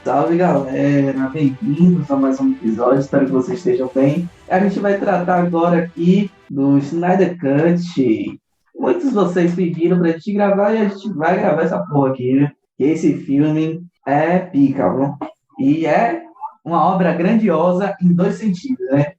Salve galera, bem-vindos a mais um episódio, espero que vocês estejam bem. A gente vai tratar agora aqui do Snyder Cut. Muitos de vocês pediram pra gente gravar e a gente vai gravar essa porra aqui, né? Que esse filme é pica, viu? E é uma obra grandiosa em dois sentidos, né?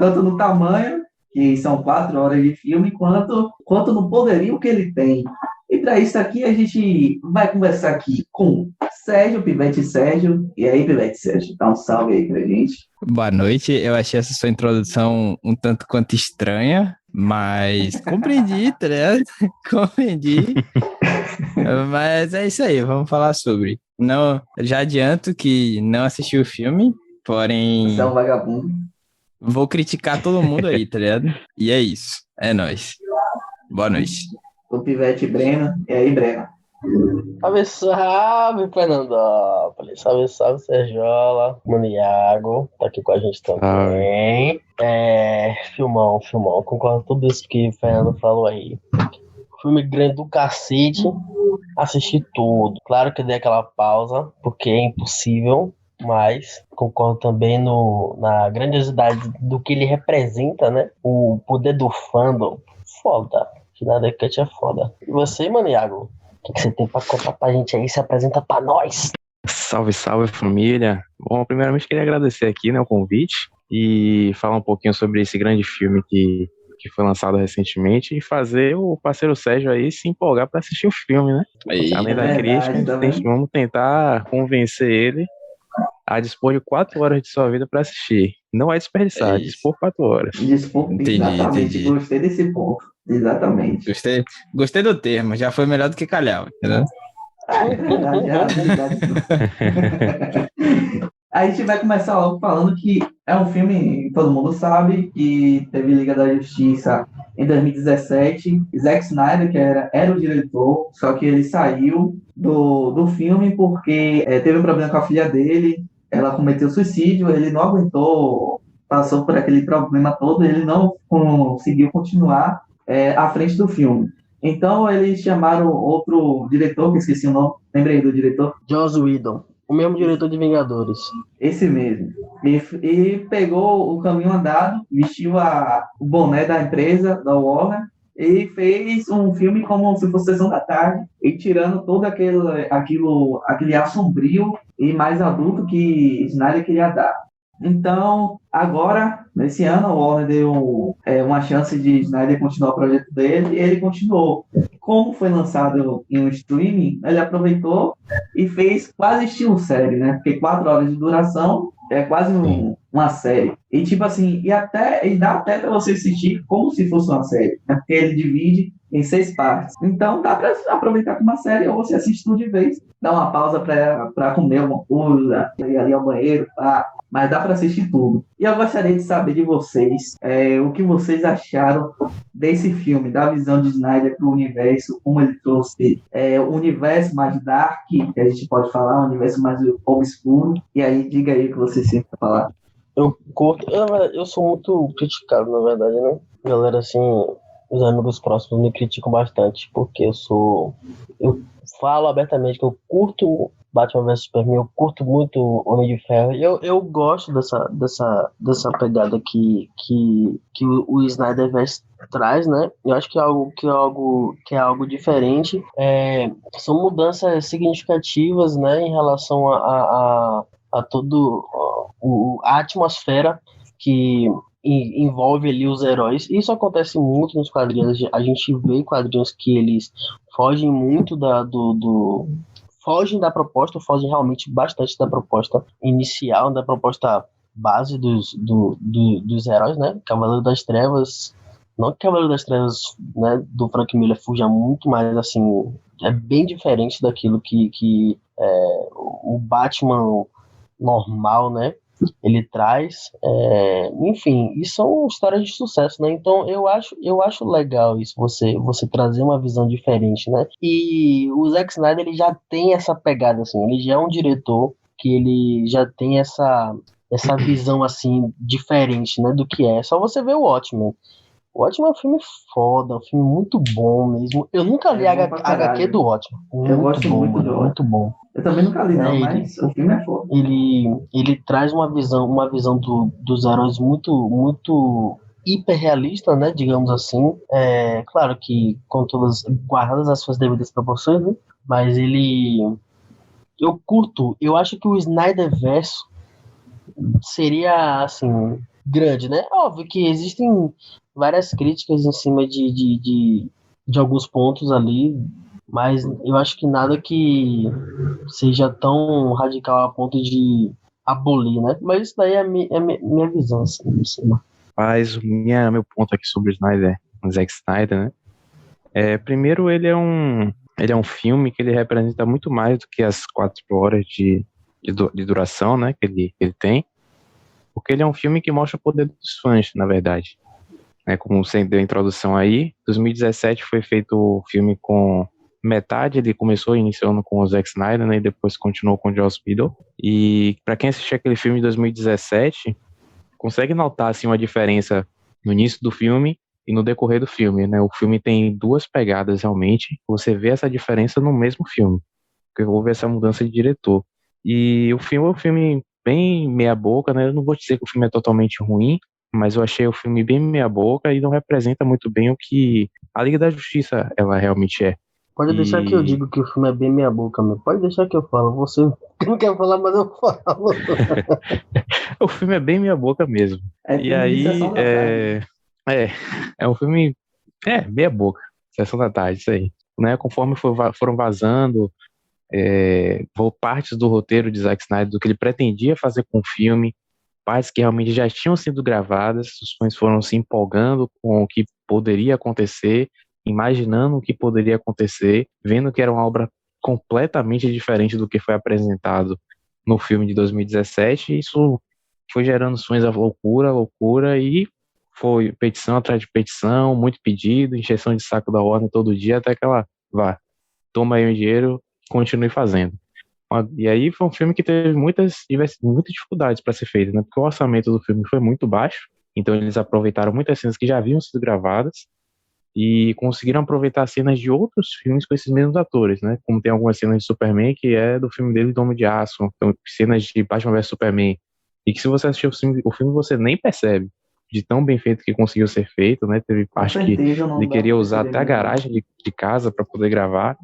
Tanto no tamanho, que são 4 horas de filme, quanto no poderio que ele tem. E para isso aqui a gente vai conversar aqui com Sérgio, Pivete Sérgio. E aí, Pivete Sérgio, dá um salve aí pra gente. Boa noite, eu achei essa sua introdução um tanto quanto estranha, mas compreendi, tá ligado? Compreendi, mas é isso aí, vamos falar sobre. Não, já adianto que não assisti o filme, Você é um porém vagabundo. vou criticar todo mundo aí, tá ligado? E é isso, é nóis. Boa noite. O Pivete Breno. E aí, Breno? Salve, salve, Fernandópolis. Salve, salve, Sergiola. Maniago, tá aqui com a gente também. Filmão. Concordo com tudo isso que o Fernando falou aí. Filme grande do cacete. Assisti tudo. Claro que dei aquela pausa, porque é impossível. Mas concordo também na grandiosidade do que ele representa, né? O poder do fandom. Foda. Snyder Cut é foda. E você, Maniago? O que você tem pra contar pra gente aí? Se apresenta pra nós. Salve, salve família. Bom, primeiramente queria agradecer aqui, né, o convite e falar um pouquinho sobre esse grande filme que foi lançado recentemente e fazer o parceiro Sérgio aí se empolgar para assistir o filme, né? Aí, Além da verdade, crítica, tá vendo? vamos tentar convencer ele a dispor de 4 horas de sua vida para assistir. Não é desperdiçar, é isso. dispor 4 horas. Desculpa, exatamente. Entendi. Gostei desse ponto. Exatamente. Gostei do termo, já foi melhor do que calhau, entendeu? É verdade. A gente vai começar logo falando que é um filme, todo mundo sabe, que teve Liga da Justiça em 2017. Zack Snyder, que era o diretor, só que ele saiu do filme porque teve um problema com a filha dele, ela cometeu suicídio, ele não aguentou, passou por aquele problema todo, ele não conseguiu continuar à frente do filme. Então eles chamaram outro diretor, que esqueci o nome, lembrei do diretor, Joss Whedon, o mesmo diretor de Vingadores. esse mesmo. E pegou o caminho andado, vestiu o boné da empresa, da Warner, e fez um filme como se fosse Sessão da Tarde, e tirando todo aquele ar sombrio e mais adulto que Snyder queria dar. Então, agora, nesse ano, a Warner deu uma chance de Snyder continuar o projeto dele, e ele continuou. Como foi lançado em um streaming, ele aproveitou e fez quase estilo série, né? Porque 4 horas de duração é quase uma série. E tipo assim, e dá até para você assistir como se fosse uma série, né? Porque ele divide em 6 partes. Então dá para aproveitar como uma série ou você assiste tudo de vez, dá uma pausa para comer alguma coisa, ir ali ao banheiro, tá? Mas dá para assistir tudo. E eu gostaria de saber de vocês o que vocês acharam desse filme, da visão de Snyder para o universo, como ele trouxe o universo mais dark, que a gente pode falar, um universo mais obscuro. E aí, diga aí o que você sempre falar. Eu curto. Eu sou muito criticado, na verdade, né? Galera, assim, os amigos próximos me criticam bastante, porque eu falo abertamente que eu curto Batman vs Superman, eu curto muito Homem de Ferro. Eu gosto dessa pegada que o Snyderverse traz, né? Eu acho que é algo diferente. São mudanças significativas, né, em relação a todo a atmosfera que envolve ali os heróis. Isso acontece muito nos quadrinhos. A gente vê quadrinhos que eles fogem muito fogem da proposta, fogem realmente bastante da proposta inicial, da proposta base dos heróis, né? Cavaleiro das Trevas, não que Cavaleiro das Trevas, né, do Frank Miller fuja muito, mas assim, é bem diferente daquilo que o Batman normal, né, ele traz, enfim, e são histórias de sucesso, né? Então eu acho legal isso, você trazer uma visão diferente, né? E o Zack Snyder, ele já tem essa pegada, assim, ele já é um diretor que ele já tem essa visão, assim, diferente, né, do que é. Só você ver o Watchmen. O Watchmen é um filme foda, um filme muito bom mesmo. Eu nunca li a HQ do Watchmen. Eu gosto muito do muito bom. Eu também nunca li, não, É, mas o filme é foda. ele traz uma visão dos heróis muito hiperrealista, né, digamos assim. É, claro que com todas guardadas as suas devidas proporções, né, mas eu acho que o Snyderverse seria, assim, grande, né? Óbvio que existem várias críticas em cima de alguns pontos ali, mas eu acho que nada que seja tão radical a ponto de abolir, né? Mas isso daí minha visão, assim, em cima. Mas meu ponto aqui sobre o Zack Snyder, né? Primeiro, ele é um filme que ele representa muito mais do que as 4 horas de duração, né? Que ele tem. Porque ele é um filme que mostra o poder dos fãs, na verdade. Como você deu a introdução aí, em 2017 foi feito o filme com metade, ele começou iniciando com o Zack Snyder, né, e depois continuou com o Joss Whedon. E para quem assistiu aquele filme de 2017, consegue notar assim uma diferença no início do filme e no decorrer do filme, né? O filme tem duas pegadas realmente. Você vê essa diferença no mesmo filme, porque houve essa mudança de diretor. E o filme é um filme bem meia boca, né? Eu não vou dizer que o filme é totalmente ruim, mas eu achei o filme bem meia boca e não representa muito bem o que a Liga da Justiça ela realmente é. Pode deixar que eu E digo que o filme é bem meia boca, meu. Pode deixar que eu falo. Você não quer falar, mas eu falo. o filme é bem meia boca mesmo. É E filme de aí sessão da tarde. é, é um filme meia boca, sessão da tarde, isso aí. Né, conforme foram vazando partes do roteiro de Zack Snyder, do que ele pretendia fazer com o filme, partes que realmente já tinham sido gravadas, os fãs foram se empolgando com o que poderia acontecer, imaginando o que poderia acontecer, vendo que era uma obra completamente diferente do que foi apresentado no filme de 2017, e isso foi gerando sonhos a loucura, e foi petição atrás de petição, muito pedido, encheção de saco da Warner todo dia, até que ela vá, toma aí o dinheiro, continue fazendo. E aí foi um filme que teve muitas dificuldades para ser feito, né? Porque o orçamento do filme foi muito baixo, então eles aproveitaram muitas cenas que já haviam sido gravadas e conseguiram aproveitar cenas de outros filmes com esses mesmos atores, né? Como tem algumas cenas de Superman que é do filme dele, do Homem de Aço, então, cenas de Batman vs Superman, e que se você assistir o filme você nem percebe de tão bem feito que conseguiu ser feito, né? Teve Com parte que certeza não ele dá queria pra usar perceber até a mesmo, não. garagem de casa para poder gravar,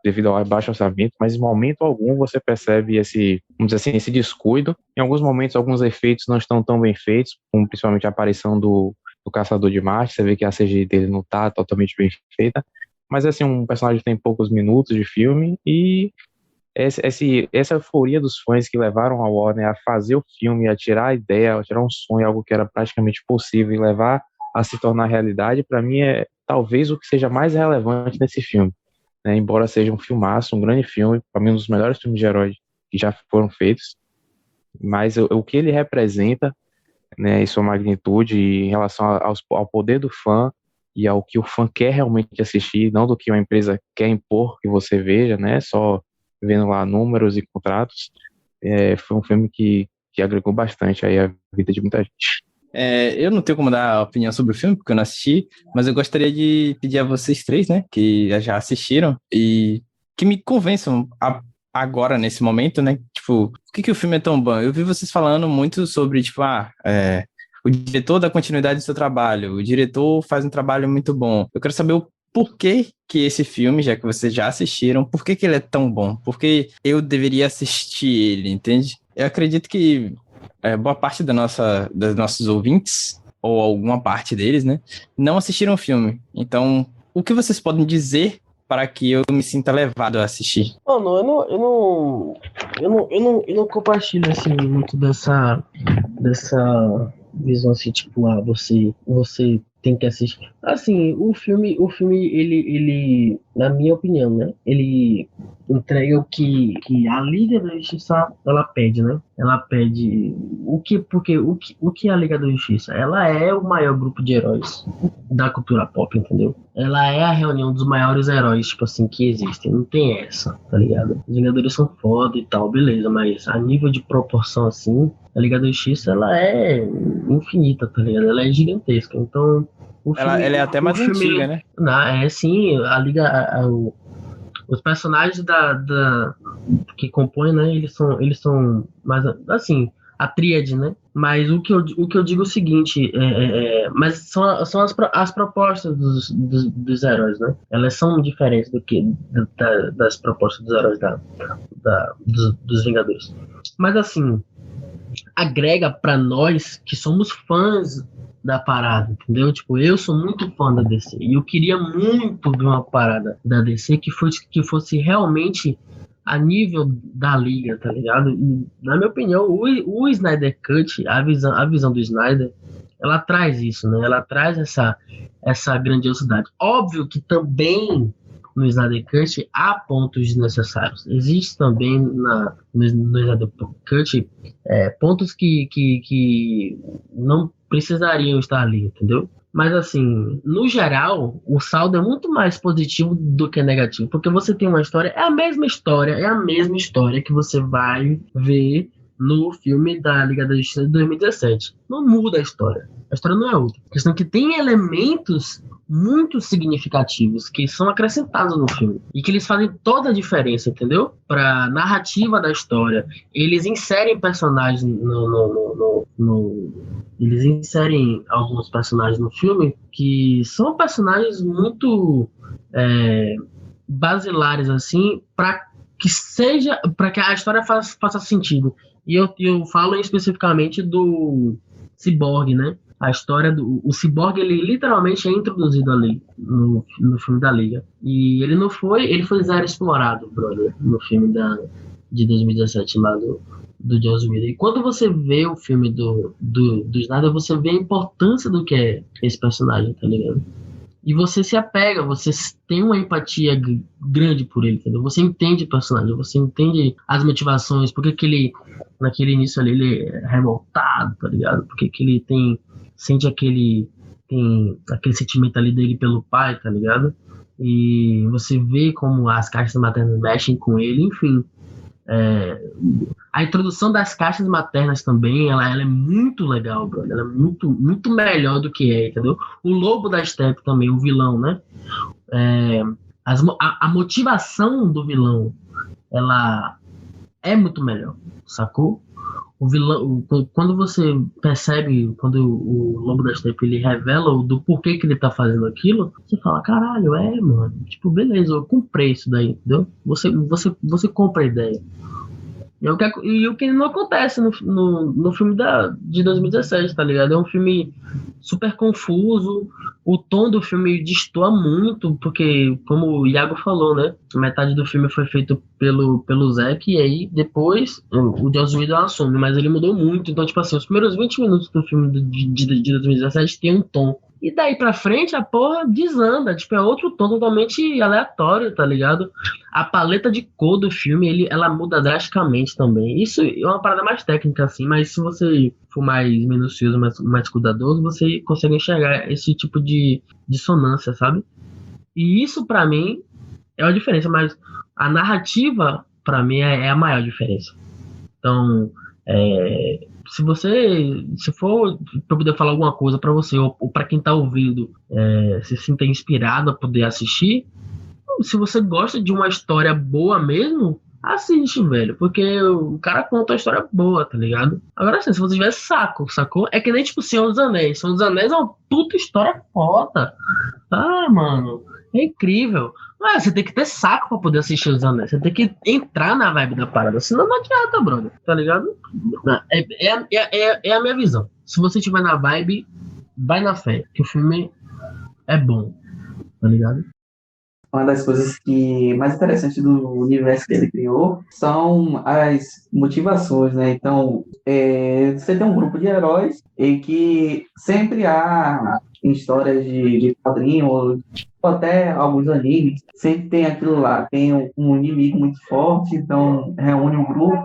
devido ao baixo orçamento, mas em momento algum você percebe vamos dizer assim, esse descuido. Em alguns momentos, alguns efeitos não estão tão bem feitos, como principalmente a aparição do Caçador de Marte, você vê que a CGI dele não está totalmente bem feita, mas assim, um personagem tem poucos minutos de filme, e essa euforia dos fãs que levaram a Warner a fazer o filme, a tirar a ideia, a tirar um sonho, algo que era praticamente possível, e levar a se tornar realidade, para mim é talvez o que seja mais relevante nesse filme, né? Embora seja um filmaço, um grande filme, para mim um dos melhores filmes de herói que já foram feitos, mas o que ele representa, né, e sua magnitude em relação ao poder do fã e ao que o fã quer realmente assistir, não do que uma empresa quer impor que você veja, né, só vendo lá números e contratos, foi um filme que agregou bastante aí a vida de muita gente. Eu não tenho como dar opinião sobre o filme, porque eu não assisti, mas eu gostaria de pedir a vocês três, né, que já assistiram, e que me convençam agora, nesse momento, né, tipo, por que o filme é tão bom? Eu vi vocês falando muito sobre, tipo, o diretor dá continuidade ao seu trabalho, o diretor faz um trabalho muito bom. Eu quero saber o porquê que esse filme, já que vocês já assistiram, por que ele é tão bom? Por que eu deveria assistir ele, entende? Eu acredito que boa parte dos nossos ouvintes, ou alguma parte deles, né, não assistiram o filme. Então, o que vocês podem dizer para que eu me sinta levado a assistir? Mano, eu não compartilho assim muito dessa visão assim, tipo, você tem que assistir. Assim, o filme na minha opinião, né? Ele entrega o que a Liga da Justiça ela pede, né? Ela pede porque o que é a Liga da Justiça? Ela é o maior grupo de heróis da cultura pop, entendeu? Ela é a reunião dos maiores heróis, tipo assim, que existem. Não tem essa, tá ligado? Os Vingadores são foda e tal, beleza, mas a nível de proporção, assim, a Liga da Justiça, ela é infinita, tá ligado? Ela é gigantesca. Então, Ela é até mais filme, antiga, né? sim, a Liga, os personagens que compõem, né? Eles são mais, assim, a tríade, né? Mas o que eu digo é o seguinte, mas são as propostas dos heróis, né? Elas são diferentes das propostas dos heróis dos Vingadores. Mas assim, agrega pra nós que somos fãs da parada, entendeu? Tipo, eu sou muito fã da DC e eu queria muito ver uma parada da DC que fosse realmente a nível da liga, tá ligado? E, na minha opinião, o Snyder Cut, a visão do Snyder, ela traz isso, né? Ela traz essa grandiosidade. Óbvio que também no Snyder Cut há pontos desnecessários. Existe também no Snyder Cut pontos que não precisariam estar ali, entendeu? Mas assim, no geral, o saldo é muito mais positivo do que negativo, porque você tem uma história, é a mesma história que você vai ver no filme da Liga da Justiça de 2017. Não muda a história não é outra. A questão é que tem elementos muito significativos que são acrescentados no filme e que eles fazem toda a diferença, entendeu? Para narrativa da história. Eles inserem personagens eles inserem alguns personagens no filme que são personagens muito basilares assim, para que a história faça sentido. E eu falo especificamente do Cyborg, né? A história o Cyborg, ele literalmente é introduzido ali no filme da Liga. E ele foi zero explorado, brother, no filme de 2017 lá do Joss Whedon. E quando você vê o filme do Snyder, você vê a importância do que é esse personagem, tá ligado? E você se apega, você tem uma empatia grande por ele, entendeu? Você entende o personagem, você entende as motivações, porque que ele, naquele início ali, ele é revoltado, tá ligado? Porque que ele sente aquele sentimento ali dele pelo pai, tá ligado? E você vê como as caixas maternas mexem com ele, enfim. A introdução das caixas maternas também, ela é muito legal, brother. Ela é muito, muito melhor do que entendeu? O Lobo da Steppe também, o vilão, né? A motivação do vilão, ela é muito melhor, sacou? O vilão, quando você percebe, quando o Lobo da Steppe ele revela do porquê que ele tá fazendo aquilo, você fala, caralho, mano, tipo, beleza, eu comprei isso daí, entendeu? Você compra a ideia. E o que não acontece no filme de 2017, tá ligado? É um filme super confuso, o tom do filme destoa muito, porque, como o Iago falou, né? Metade do filme foi feito pelo Zack, e aí depois o Joss Whedon assume, mas ele mudou muito. Então, tipo assim, os primeiros 20 minutos do filme de 2017 tem um tom. E daí pra frente a porra desanda, tipo, é outro tom totalmente aleatório, tá ligado? A paleta de cor do filme, ela muda drasticamente também. Isso é uma parada mais técnica, assim, mas se você for mais minucioso, mais cuidadoso, você consegue enxergar esse tipo de dissonância, sabe? E isso pra mim é uma diferença, mas a narrativa pra mim é a maior diferença. Então, se for para poder falar alguma coisa para você ou para quem tá ouvindo se sinta inspirado a poder assistir, se você gosta de uma história boa mesmo, assiste, velho, porque o cara conta uma história boa, tá ligado? Agora assim, se você tiver sacou? É que nem tipo Senhor dos Anéis. Senhor dos Anéis é uma puta história foda. Mano, é incrível. Mas você tem que ter saco pra poder assistir Os Anéis. Você tem que entrar na vibe da parada. Senão não adianta, brother. Tá ligado? É a minha visão. Se você estiver na vibe, vai na fé. Que o filme é bom. Tá ligado? Uma das coisas que mais interessantes do universo que ele criou são as motivações, né? Então, você tem um grupo de heróis e que sempre há em histórias de quadrinho ou até alguns animes, sempre tem aquilo lá, tem um inimigo muito forte, então reúne um grupo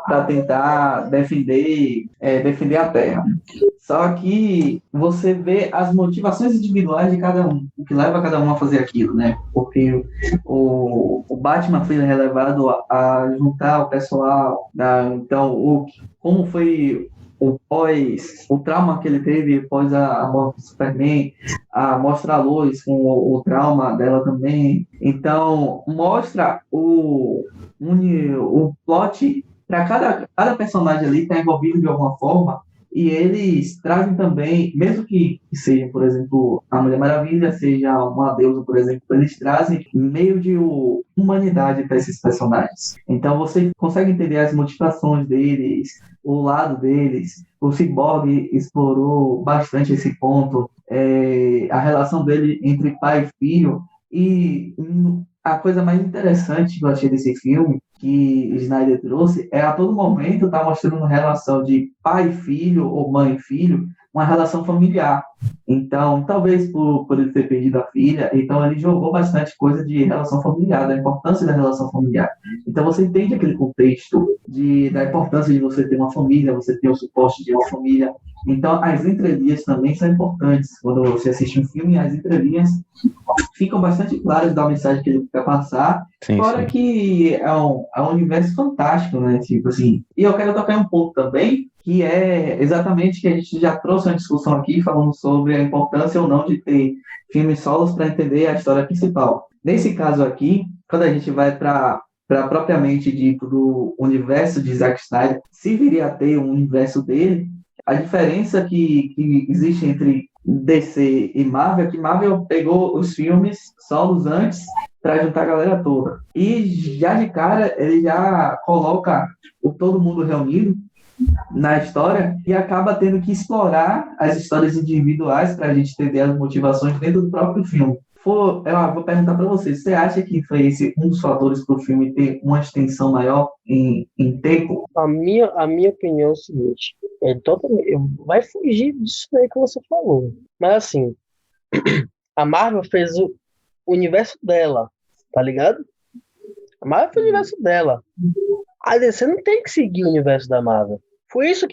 para tentar defender a Terra. Só que você vê as motivações individuais de cada um, o que leva cada um a fazer aquilo, né? Porque o Batman foi relevado a juntar o pessoal, então como foi o trauma que ele teve após a morte do Superman, mostra a Lois com o trauma dela também. Então, mostra o plot para cada personagem ali está envolvido de alguma forma, e eles trazem também, mesmo que seja, por exemplo, a Mulher Maravilha, seja uma deusa, por exemplo, eles trazem meio de humanidade para esses personagens. Então você consegue entender as motivações deles, o lado deles. O Cyborg explorou bastante esse ponto, a relação dele entre pai e filho, e a coisa mais interessante que eu achei desse filme, que Snyder trouxe, a todo momento tá mostrando uma relação de pai e filho, ou mãe e filho, uma relação familiar. Então, talvez por ele ter perdido a filha, então ele jogou bastante coisa de relação familiar, da importância da relação familiar. Então você entende aquele contexto da importância de você ter uma família, você ter o suporte de uma família. Então, as entrelinhas também são importantes. Quando você assiste um filme, as entrelinhas ficam bastante claras da mensagem que ele quer passar. Sim, Fora sim. que é um universo fantástico, né? Tipo assim. E eu quero tocar em um ponto também, que é exatamente que a gente já trouxe uma discussão aqui falando sobre a importância ou não de ter filmes solos para entender a história principal. Nesse caso aqui, quando a gente vai para propriamente dito do universo de Zack Snyder, se viria a ter um universo dele, a diferença que existe entre DC e Marvel é que Marvel pegou os filmes solos antes para juntar a galera toda. E já de cara, ele já coloca todo mundo reunido na história e acaba tendo que explorar as histórias individuais para a gente entender as motivações dentro do próprio filme. Vou perguntar para você acha que foi esse um dos fatores para o filme ter uma extensão maior em tempo? A minha opinião é o seguinte, vai fugir disso aí que você falou. Mas assim, a Marvel fez o universo dela, tá ligado? A Marvel fez o universo dela. A DC não tem que seguir o universo da Marvel. Foi isso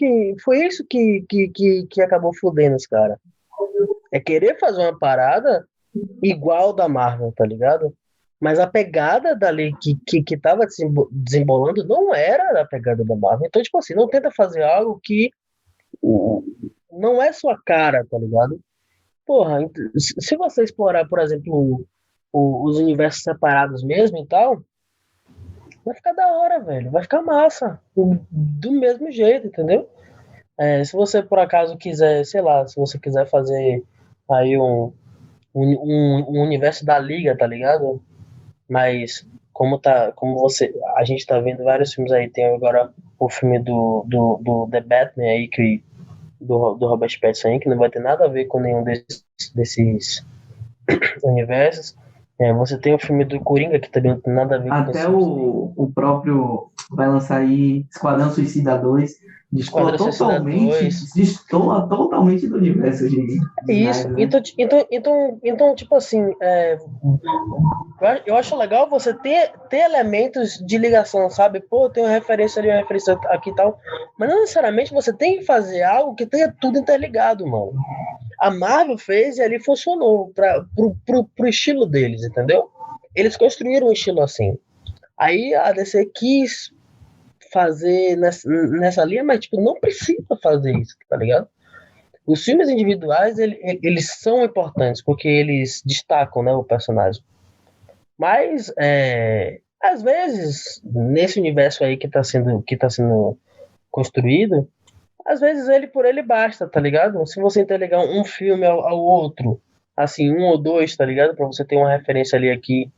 que acabou fudendo os caras. É querer fazer uma parada igual da Marvel, tá ligado? Mas a pegada dali que tava desembolando não era a pegada da Marvel. Então, tipo assim, não tenta fazer algo que não é sua cara, tá ligado? Porra, se você explorar, por exemplo, os universos separados mesmo e tal, vai ficar da hora, velho. Vai ficar massa. Do mesmo jeito, entendeu? Se você, por acaso, quiser, sei lá, se você quiser fazer aí um universo da Liga, tá ligado? Mas a gente tá vendo vários filmes aí, tem agora o filme do The Batman aí, do Robert Pattinson aí, que não vai ter nada a ver com nenhum desses universos. Você tem o filme do Coringa, que também não tem nada a ver com até o próprio vai lançar aí Esquadrão Suicida 2, destoa totalmente do universo de isso, Snyder, né? então, tipo assim, eu acho legal você ter elementos de ligação, sabe? Pô, tem uma referência ali, uma referência aqui e tal, mas não necessariamente você tem que fazer algo que tenha tudo interligado, mano. A Marvel fez e ali funcionou pro estilo deles, entendeu? Eles construíram um estilo assim. Aí a DC quis fazer nessa linha, mas tipo, não precisa fazer isso, tá ligado? Os filmes individuais, eles são importantes, porque eles destacam, né, o personagem. Mas, às vezes, nesse universo aí que tá sendo construído, às vezes ele por ele basta, tá ligado? Se você interligar um filme ao outro, assim, um ou dois, tá ligado? Pra você ter uma referência ali aqui.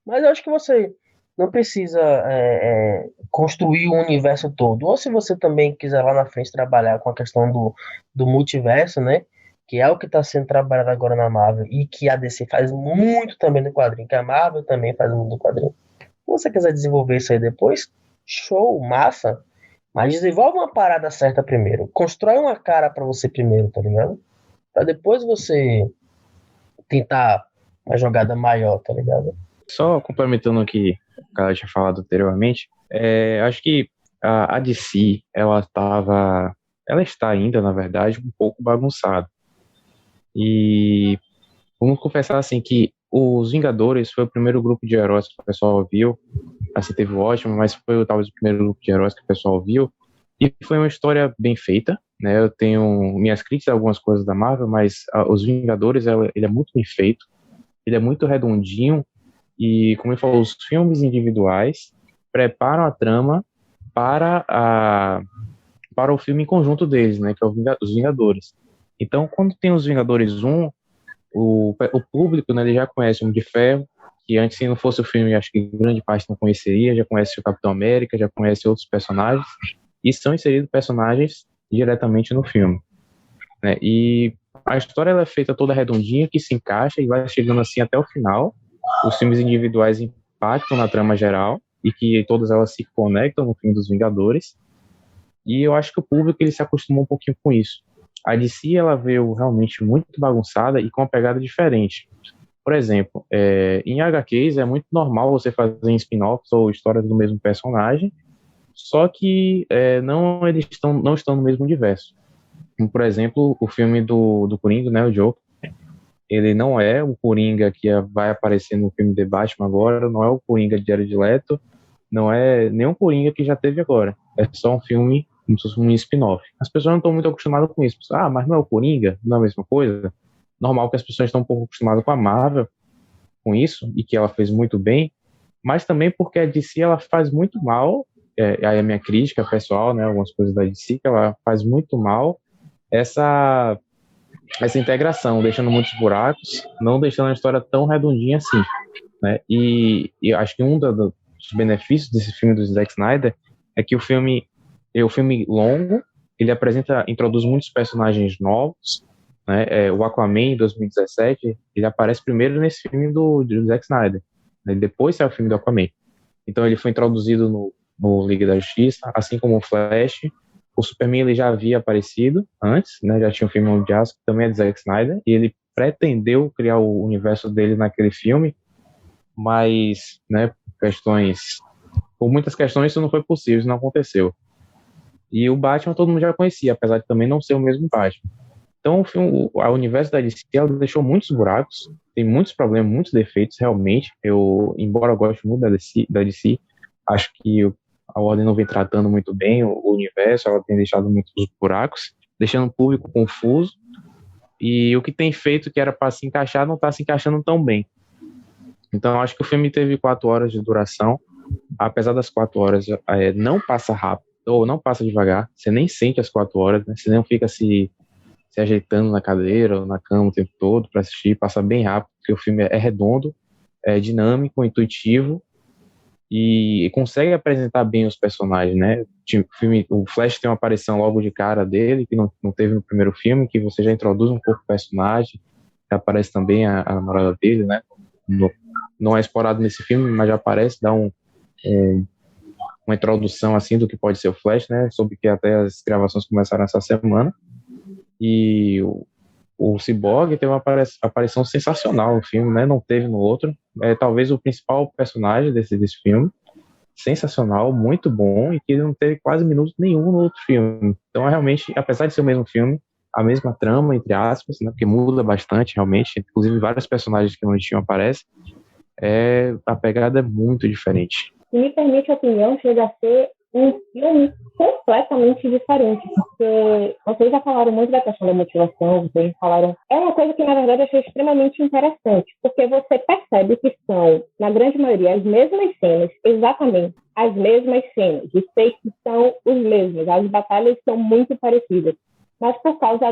Mas eu acho que você não precisa construir o universo todo. Ou se você também quiser lá na frente trabalhar com a questão do multiverso, né? Que é o que está sendo trabalhado agora na Marvel e que a DC faz muito também no quadrinho, que a Marvel também faz muito no quadrinho. Se você quiser desenvolver isso aí depois, show, massa. Mas desenvolve uma parada certa primeiro. Constrói uma cara pra você primeiro, tá ligado? Pra depois você tentar uma jogada maior, tá ligado? Só complementando o que o cara tinha falado anteriormente, acho que a DC, ela está ainda, na verdade, um pouco bagunçada. E vamos confessar assim que os Vingadores foi o primeiro grupo de heróis que o pessoal viu. Assim, teve o Ótimo, mas foi talvez o primeiro grupo de heróis que o pessoal viu. E foi uma história bem feita, né? Eu tenho minhas críticas a algumas coisas da Marvel, mas Os Vingadores, ele é muito bem feito, ele é muito redondinho, e, como ele falou, os filmes individuais preparam a trama para, para o filme em conjunto deles, né? Que é Os Vingadores. Então, quando tem Os Vingadores 1, o público, né, ele já conhece o Homem de Ferro, que antes, se não fosse o filme, acho que grande parte não conheceria, já conhece o Capitão América, já conhece outros personagens, e são inseridos personagens diretamente no filme, né? E a história ela é feita toda redondinha, que se encaixa e vai chegando assim até o final. Os filmes individuais impactam na trama geral e que todas elas se conectam no filme dos Vingadores. E eu acho que o público ele se acostumou um pouquinho com isso. A DC ela veio realmente muito bagunçada e com uma pegada diferente. Por exemplo, em HQs é muito normal você fazer spin-offs ou histórias do mesmo personagem, só que eles não estão no mesmo universo. Como, por exemplo, o filme do Coringa, né, o Joker, ele não é o Coringa que vai aparecer no filme The Batman agora, não é o Coringa de Jared Leto, não é nenhum Coringa que já teve agora. É só um filme, como se fosse um spin-off. As pessoas não estão muito acostumadas com isso. Mas não é o Coringa? Não é a mesma coisa? Normal que as pessoas estão um pouco acostumadas com a Marvel, com isso, e que ela fez muito bem, mas também porque a DC ela faz muito mal, aí a minha crítica pessoal, né, algumas coisas da DC, que ela faz muito mal essa integração, deixando muitos buracos, não deixando a história tão redondinha assim, né? E acho que dos benefícios desse filme do Zack Snyder é que o filme é um filme longo, ele introduz muitos personagens novos, né? O Aquaman, em 2017, ele aparece primeiro nesse filme do Zack Snyder, né? Depois sai o filme do Aquaman. Então ele foi introduzido no Liga da Justiça, assim como o Flash. O Superman ele já havia aparecido antes, né? Já tinha um filme de Aço, que também é de Zack Snyder, e ele pretendeu criar o universo dele naquele filme, mas, né, por muitas questões isso não foi possível, isso não aconteceu. E o Batman todo mundo já conhecia, apesar de também não ser o mesmo Batman. Então o universo da DC ela deixou muitos buracos, tem muitos problemas, muitos defeitos, realmente. Embora eu goste muito da DC, acho que a Warner não vem tratando muito bem o universo, ela tem deixado muitos buracos, deixando o público confuso, e o que tem feito que era para se encaixar não está se encaixando tão bem. Então acho que o filme teve 4 horas de duração, apesar das 4 horas não passa rápido, ou não passa devagar, você nem sente as 4 horas, né? Você não fica se ajeitando na cadeira ou na cama o tempo todo para assistir, passa bem rápido, porque o filme é redondo, é dinâmico, intuitivo, e consegue apresentar bem os personagens, né? O Flash tem uma aparição logo de cara dele, que não teve no primeiro filme, que você já introduz um pouco o personagem, aparece também a namorada dele, né? Não é explorado nesse filme, mas já aparece, dá uma introdução assim do que pode ser o Flash, né? Sobre que até as gravações começaram essa semana. E o Cyborg teve uma aparição sensacional no filme, né? Não teve no outro. Talvez o principal personagem desse filme. Sensacional, muito bom, e que ele não teve quase minuto nenhum no outro filme. Então, realmente, apesar de ser o mesmo filme, a mesma trama, entre aspas, né? Porque muda bastante, realmente. Inclusive, vários personagens que não tinham aparecem. A pegada é muito diferente. Se me permite a opinião, chega a ser um filme completamente diferente, porque vocês já falaram muito da questão da motivação, vocês falaram... É uma coisa que, na verdade, eu achei extremamente interessante, porque você percebe que são, na grande maioria, as mesmas cenas, exatamente as mesmas cenas, os takes são os mesmos, as batalhas são muito parecidas, mas por causa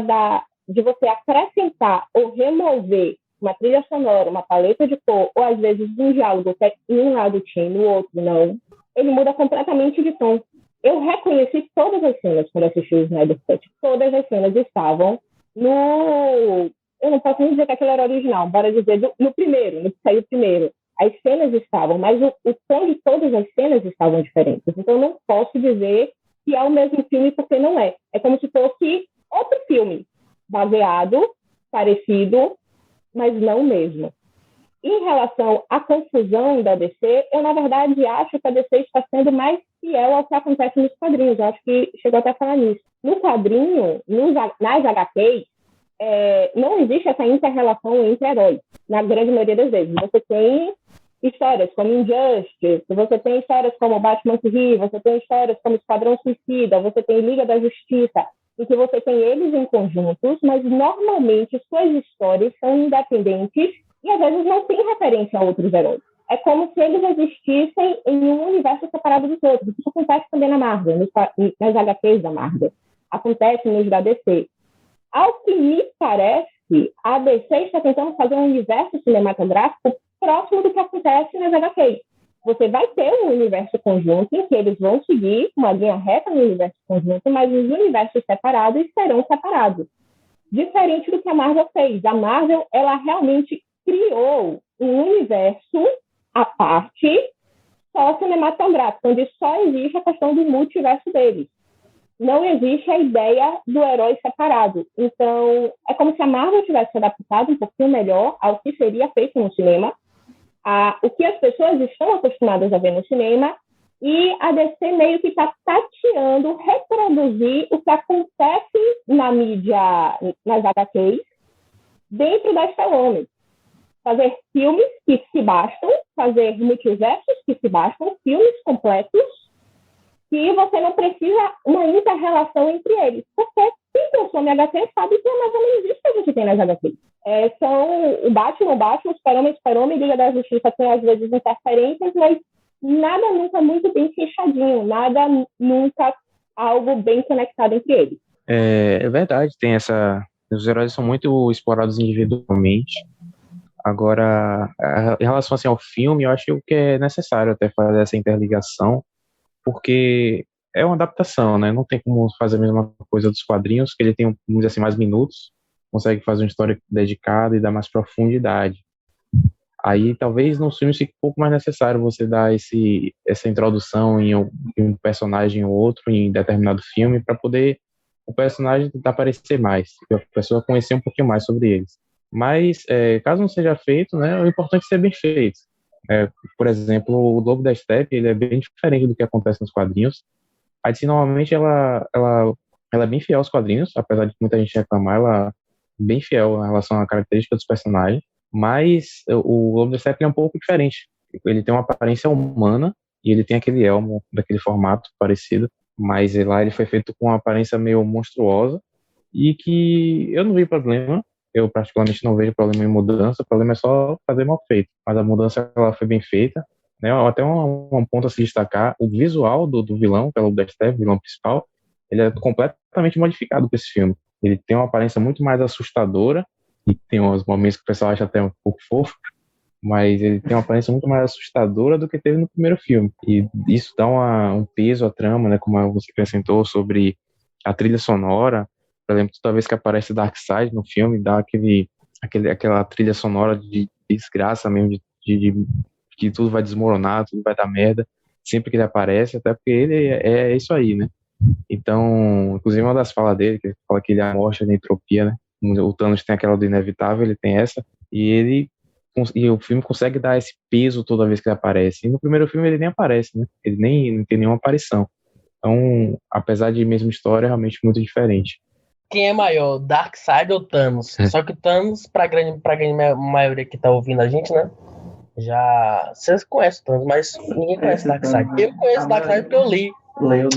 de você acrescentar ou remover uma trilha sonora, uma paleta de cor, ou às vezes um diálogo que em um lado tinha e no outro não, ele muda completamente de tom. Eu reconheci todas as cenas quando assisti o Snyder Cut. Todas as cenas estavam no... Eu não posso nem dizer que aquilo era original, bora dizer no primeiro, no que saiu primeiro. As cenas estavam, mas o tom de todas as cenas estavam diferentes. Então eu não posso dizer que é o mesmo filme, porque não é. É como se fosse outro filme, baseado, parecido, mas não mesmo. Em relação à confusão da DC, eu, na verdade, acho que a DC está sendo mais fiel ao que acontece nos quadrinhos. Eu acho que chegou até a falar nisso. No quadrinho, nas HQs, não existe essa inter-relação entre heróis, na grande maioria das vezes. Você tem histórias como Injustice, você tem histórias como Batman que Ri, você tem histórias como Esquadrão Suicida, você tem Liga da Justiça, em que você tem eles em conjuntos, mas normalmente suas histórias são independentes e às vezes não tem referência a outros heróis. É como se eles existissem em um universo separado dos outros. Isso acontece também na Marvel, nas HQs da Marvel. Acontece nos da DC. Ao que me parece, a DC está tentando fazer um universo cinematográfico próximo do que acontece nas HQs. Você vai ter um universo conjunto em que eles vão seguir uma linha reta no universo conjunto, mas os universos separados serão separados. Diferente do que a Marvel fez. A Marvel, ela realmente criou um universo à parte só cinematográfico, onde só existe a questão do multiverso deles. Não existe a ideia do herói separado. Então, é como se a Marvel tivesse adaptado um pouquinho melhor ao que seria feito no cinema, o que as pessoas estão acostumadas a ver no cinema, e a DC meio que está tateando reproduzir o que acontece na mídia, nas HQs, dentro das telonas. Fazer filmes que se bastam, fazer multiversos que se bastam, filmes completos, que você não precisa uma inter-relação entre eles. Porque quem consome HQ sabe que é mais ou menos isso que a gente tem nas HQs. São o Batman, Super-Homem, Liga da Justiça tem às vezes interferências, mas nada nunca muito bem fechadinho, nada nunca algo bem conectado entre eles. É verdade, tem essa... Os heróis são muito explorados individualmente. Agora, em relação assim, ao filme, eu acho que é necessário até fazer essa interligação, porque é uma adaptação, né? Não tem como fazer a mesma coisa dos quadrinhos, que ele tem, vamos dizer assim, mais minutos, consegue fazer uma história dedicada e dar mais profundidade. Aí, talvez, nos filmes fique um pouco mais necessário você dar essa introdução em um personagem ou outro, em determinado filme, para poder o personagem tentar aparecer mais, e a pessoa conhecer um pouquinho mais sobre eles. Mas, caso não seja feito, né, o importante é ser bem feito. Por exemplo, o Lobo da Steppe, ele é bem diferente do que acontece nos quadrinhos. A DC, normalmente, ela é bem fiel aos quadrinhos, apesar de muita gente reclamar, ela é bem fiel em relação à característica dos personagens. Mas o Lobo da Steppe é um pouco diferente. Ele tem uma aparência humana e ele tem aquele elmo daquele formato parecido, mas lá ele foi feito com uma aparência meio monstruosa e que eu não vi problema. Eu particularmente não vejo problema em mudança, o problema é só fazer mal feito. Mas a mudança ela foi bem feita, né? Até um ponto a se destacar, o visual do vilão, que é o Lobo da Steppe, o vilão principal, ele é completamente modificado para esse filme. Ele tem uma aparência muito mais assustadora, e tem uns momentos que o pessoal acha até um pouco fofo, mas ele tem uma aparência muito mais assustadora do que teve no primeiro filme. E isso dá um peso à trama, né? Como você acrescentou sobre a trilha sonora. Por exemplo, toda vez que aparece Darkseid no filme, dá aquela trilha sonora de desgraça mesmo, de que tudo vai desmoronar, tudo vai dar merda, sempre que ele aparece, até porque ele é isso aí, né? Então, inclusive uma das falas dele, que ele fala que ele é a morte da entropia, né? O Thanos tem aquela do inevitável, ele tem essa, e o filme consegue dar esse peso toda vez que ele aparece. E no primeiro filme ele nem aparece, né? Ele nem não tem nenhuma aparição. Então, apesar de mesma história, é realmente muito diferente. Quem é maior, Darkseid ou Thanos? Só que Thanos, pra grande maioria que tá ouvindo a gente, né? Já... Vocês conhecem o Thanos, mas ninguém conhece Darkseid. Eu conheço Darkseid porque eu li. Leu.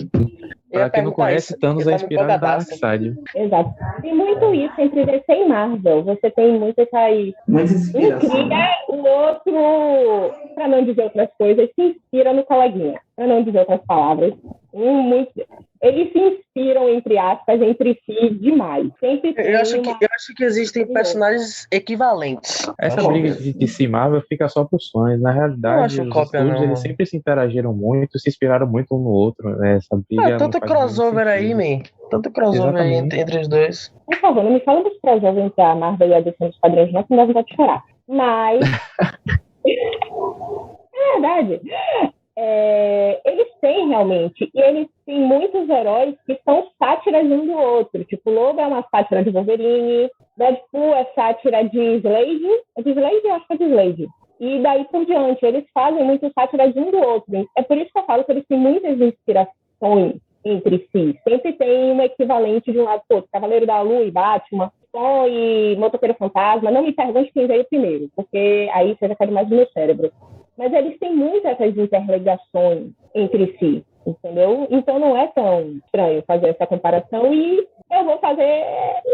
Pra quem não conhece, Thanos é inspirado em Darkseid. Exato. Tem muito isso entre DC e Marvel. Você tem muito essa inspiração. Um cria, o outro, para não dizer outras coisas, se inspira no coleguinha. Para não dizer outras palavras. Eles se inspiram, entre aspas, entre si demais. Sempre tem eu acho que existem personagens equivalentes. Essa briga de si Marvel fica só pros fãs. Na realidade, os estúdios eles sempre se interagiram muito, se inspiraram muito um no outro. Né? Essa briga tanto crossover aí, man. Tanto crossover aí entre os dois. Por favor, não me fala dos crossover entre a Marvel e a DC dos quadrinhos, não, que não dá vontade de chorar. Mas... é verdade. Eles têm realmente, e eles têm muitos heróis que são sátiras um do outro. Tipo, Lobo é uma sátira de Wolverine, Deadpool é sátira de Slade. É de Slade? Eu acho que é de Slade. E daí por diante, eles fazem muito sátira de um do outro. É por isso que eu falo que eles têm muitas inspirações entre si. Sempre tem um equivalente de um lado para o outro. Cavaleiro da Lua e Batman, Thor e Motoqueiro Fantasma. Não me pergunte quem veio primeiro, porque aí você já cai mais no meu cérebro. mas eles têm muitas essas interligações entre si, entendeu? Então não é tão estranho fazer essa comparação e eu vou fazer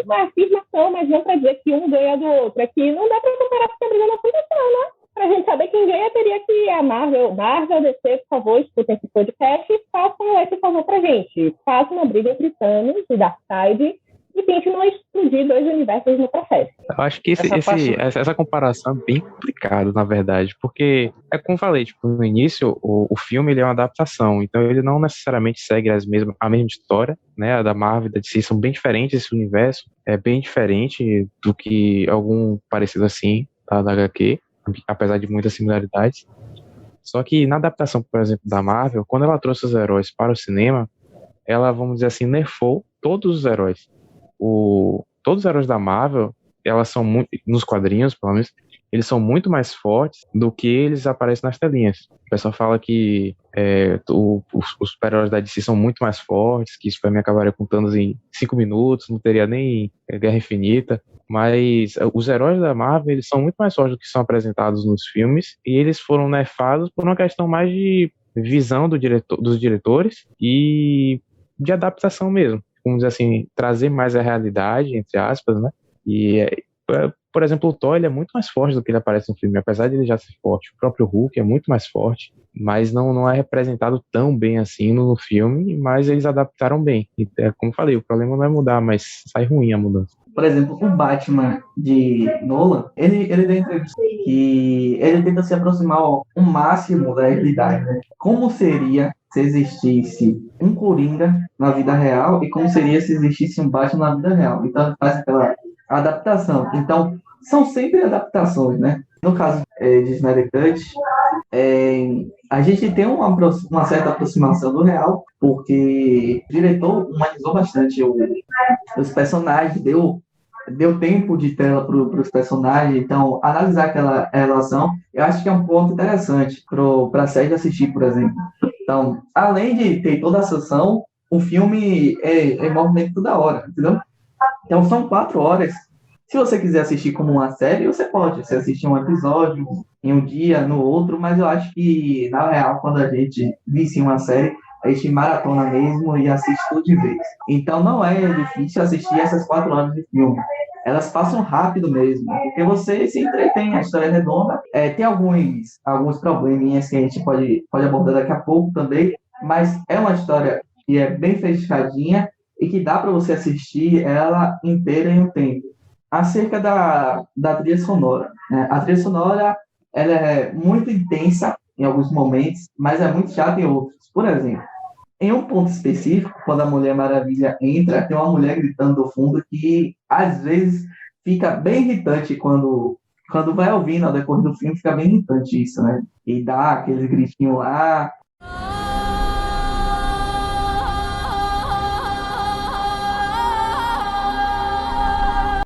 uma afirmação, mas não para dizer que um ganha do outro. É que não dá para comparar porque a briga não aconteceu, né? Pra gente saber quem ganha, teria que a Marvel, DC, por favor, escutem esse podcast e façam esse favor pra gente. Façam uma briga entre Thanos e Darkseid e tente não explodir dois universos no processo. Eu acho que essa comparação é bem complicada, na verdade, porque, é como eu falei, tipo, no início, o filme ele é uma adaptação, então ele não necessariamente segue a mesma história, né, a da Marvel e da DC são bem diferentes, esse universo é bem diferente do que algum parecido assim, da HQ, apesar de muitas similaridades. Só que na adaptação, por exemplo, da Marvel, quando ela trouxe os heróis para o cinema, ela, vamos dizer assim, nerfou todos os heróis. Todos os heróis da Marvel, elas são muito, nos quadrinhos, pelo menos, eles são muito mais fortes do que eles aparecem nas telinhas. O pessoal fala que os super-heróis da DC são muito mais fortes, que isso para mim acabaria com Thanos em 5 minutos, não teria nem Guerra Infinita. Mas os heróis da Marvel, eles são muito mais fortes do que são apresentados nos filmes, e eles foram nerfados por uma questão mais de visão dos diretores e de adaptação mesmo. Vamos dizer assim, trazer mais a realidade, entre aspas, né? E, por exemplo, o Thor, ele é muito mais forte do que ele aparece no filme, apesar de ele já ser forte. O próprio Hulk é muito mais forte, mas não é representado tão bem assim no filme, mas eles adaptaram bem. E, como eu falei, o problema não é mudar, mas sai ruim a mudança. Por exemplo, o Batman de Nolan, ele deu entrevista que ele tenta se aproximar ao máximo da realidade, né? Como seria se existisse um Coringa na vida real e como seria se existisse um Batman na vida real. Então, ele faz aquela adaptação. Então, são sempre adaptações, né? No caso de Snyder Cut, a gente tem uma certa aproximação do real, porque o diretor humanizou bastante os personagens, deu tempo de tela para os personagens, então analisar aquela relação, eu acho que é um ponto interessante para a série assistir, por exemplo. Então, além de ter toda a sessão, o filme é em movimento toda hora, entendeu? Então, são 4 horas. Se você quiser assistir como uma série, você pode. Você assistir um episódio em um dia, no outro, mas eu acho que, na real, quando a gente vicia uma série, a gente maratona mesmo e assiste tudo de vez. Então, não é difícil assistir essas 4 horas de filme. Elas passam rápido mesmo, porque você se entretém, a história é redonda. Tem alguns probleminhas que a gente pode abordar daqui a pouco também, mas é uma história que é bem fechadinha e que dá para você assistir ela inteira em um tempo. Acerca da trilha sonora, né? A trilha sonora ela é muito intensa em alguns momentos, mas é muito chata em outros. Por exemplo, em um ponto específico, quando a Mulher Maravilha entra, tem uma mulher gritando do fundo que, às vezes, fica bem irritante quando vai ouvindo ao decorrer do filme, fica bem irritante isso, né? E dá aqueles gritinhos lá.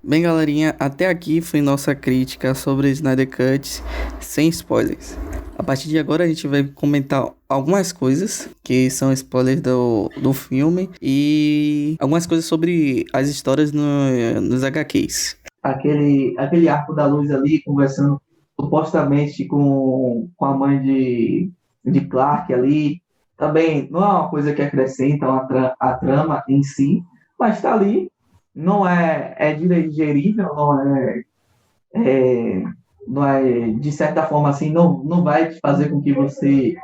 Bem, galerinha, até aqui foi nossa crítica sobre Snyder Cut, sem spoilers. A partir de agora a gente vai comentar algumas coisas que são spoilers do filme e algumas coisas sobre as histórias nos HQs. Aquele arco da luz ali, conversando supostamente com a mãe de Clark ali, também não é uma coisa que acrescenta a trama em si, mas está ali. Não é digerível, não é, de certa forma assim, não vai fazer com que você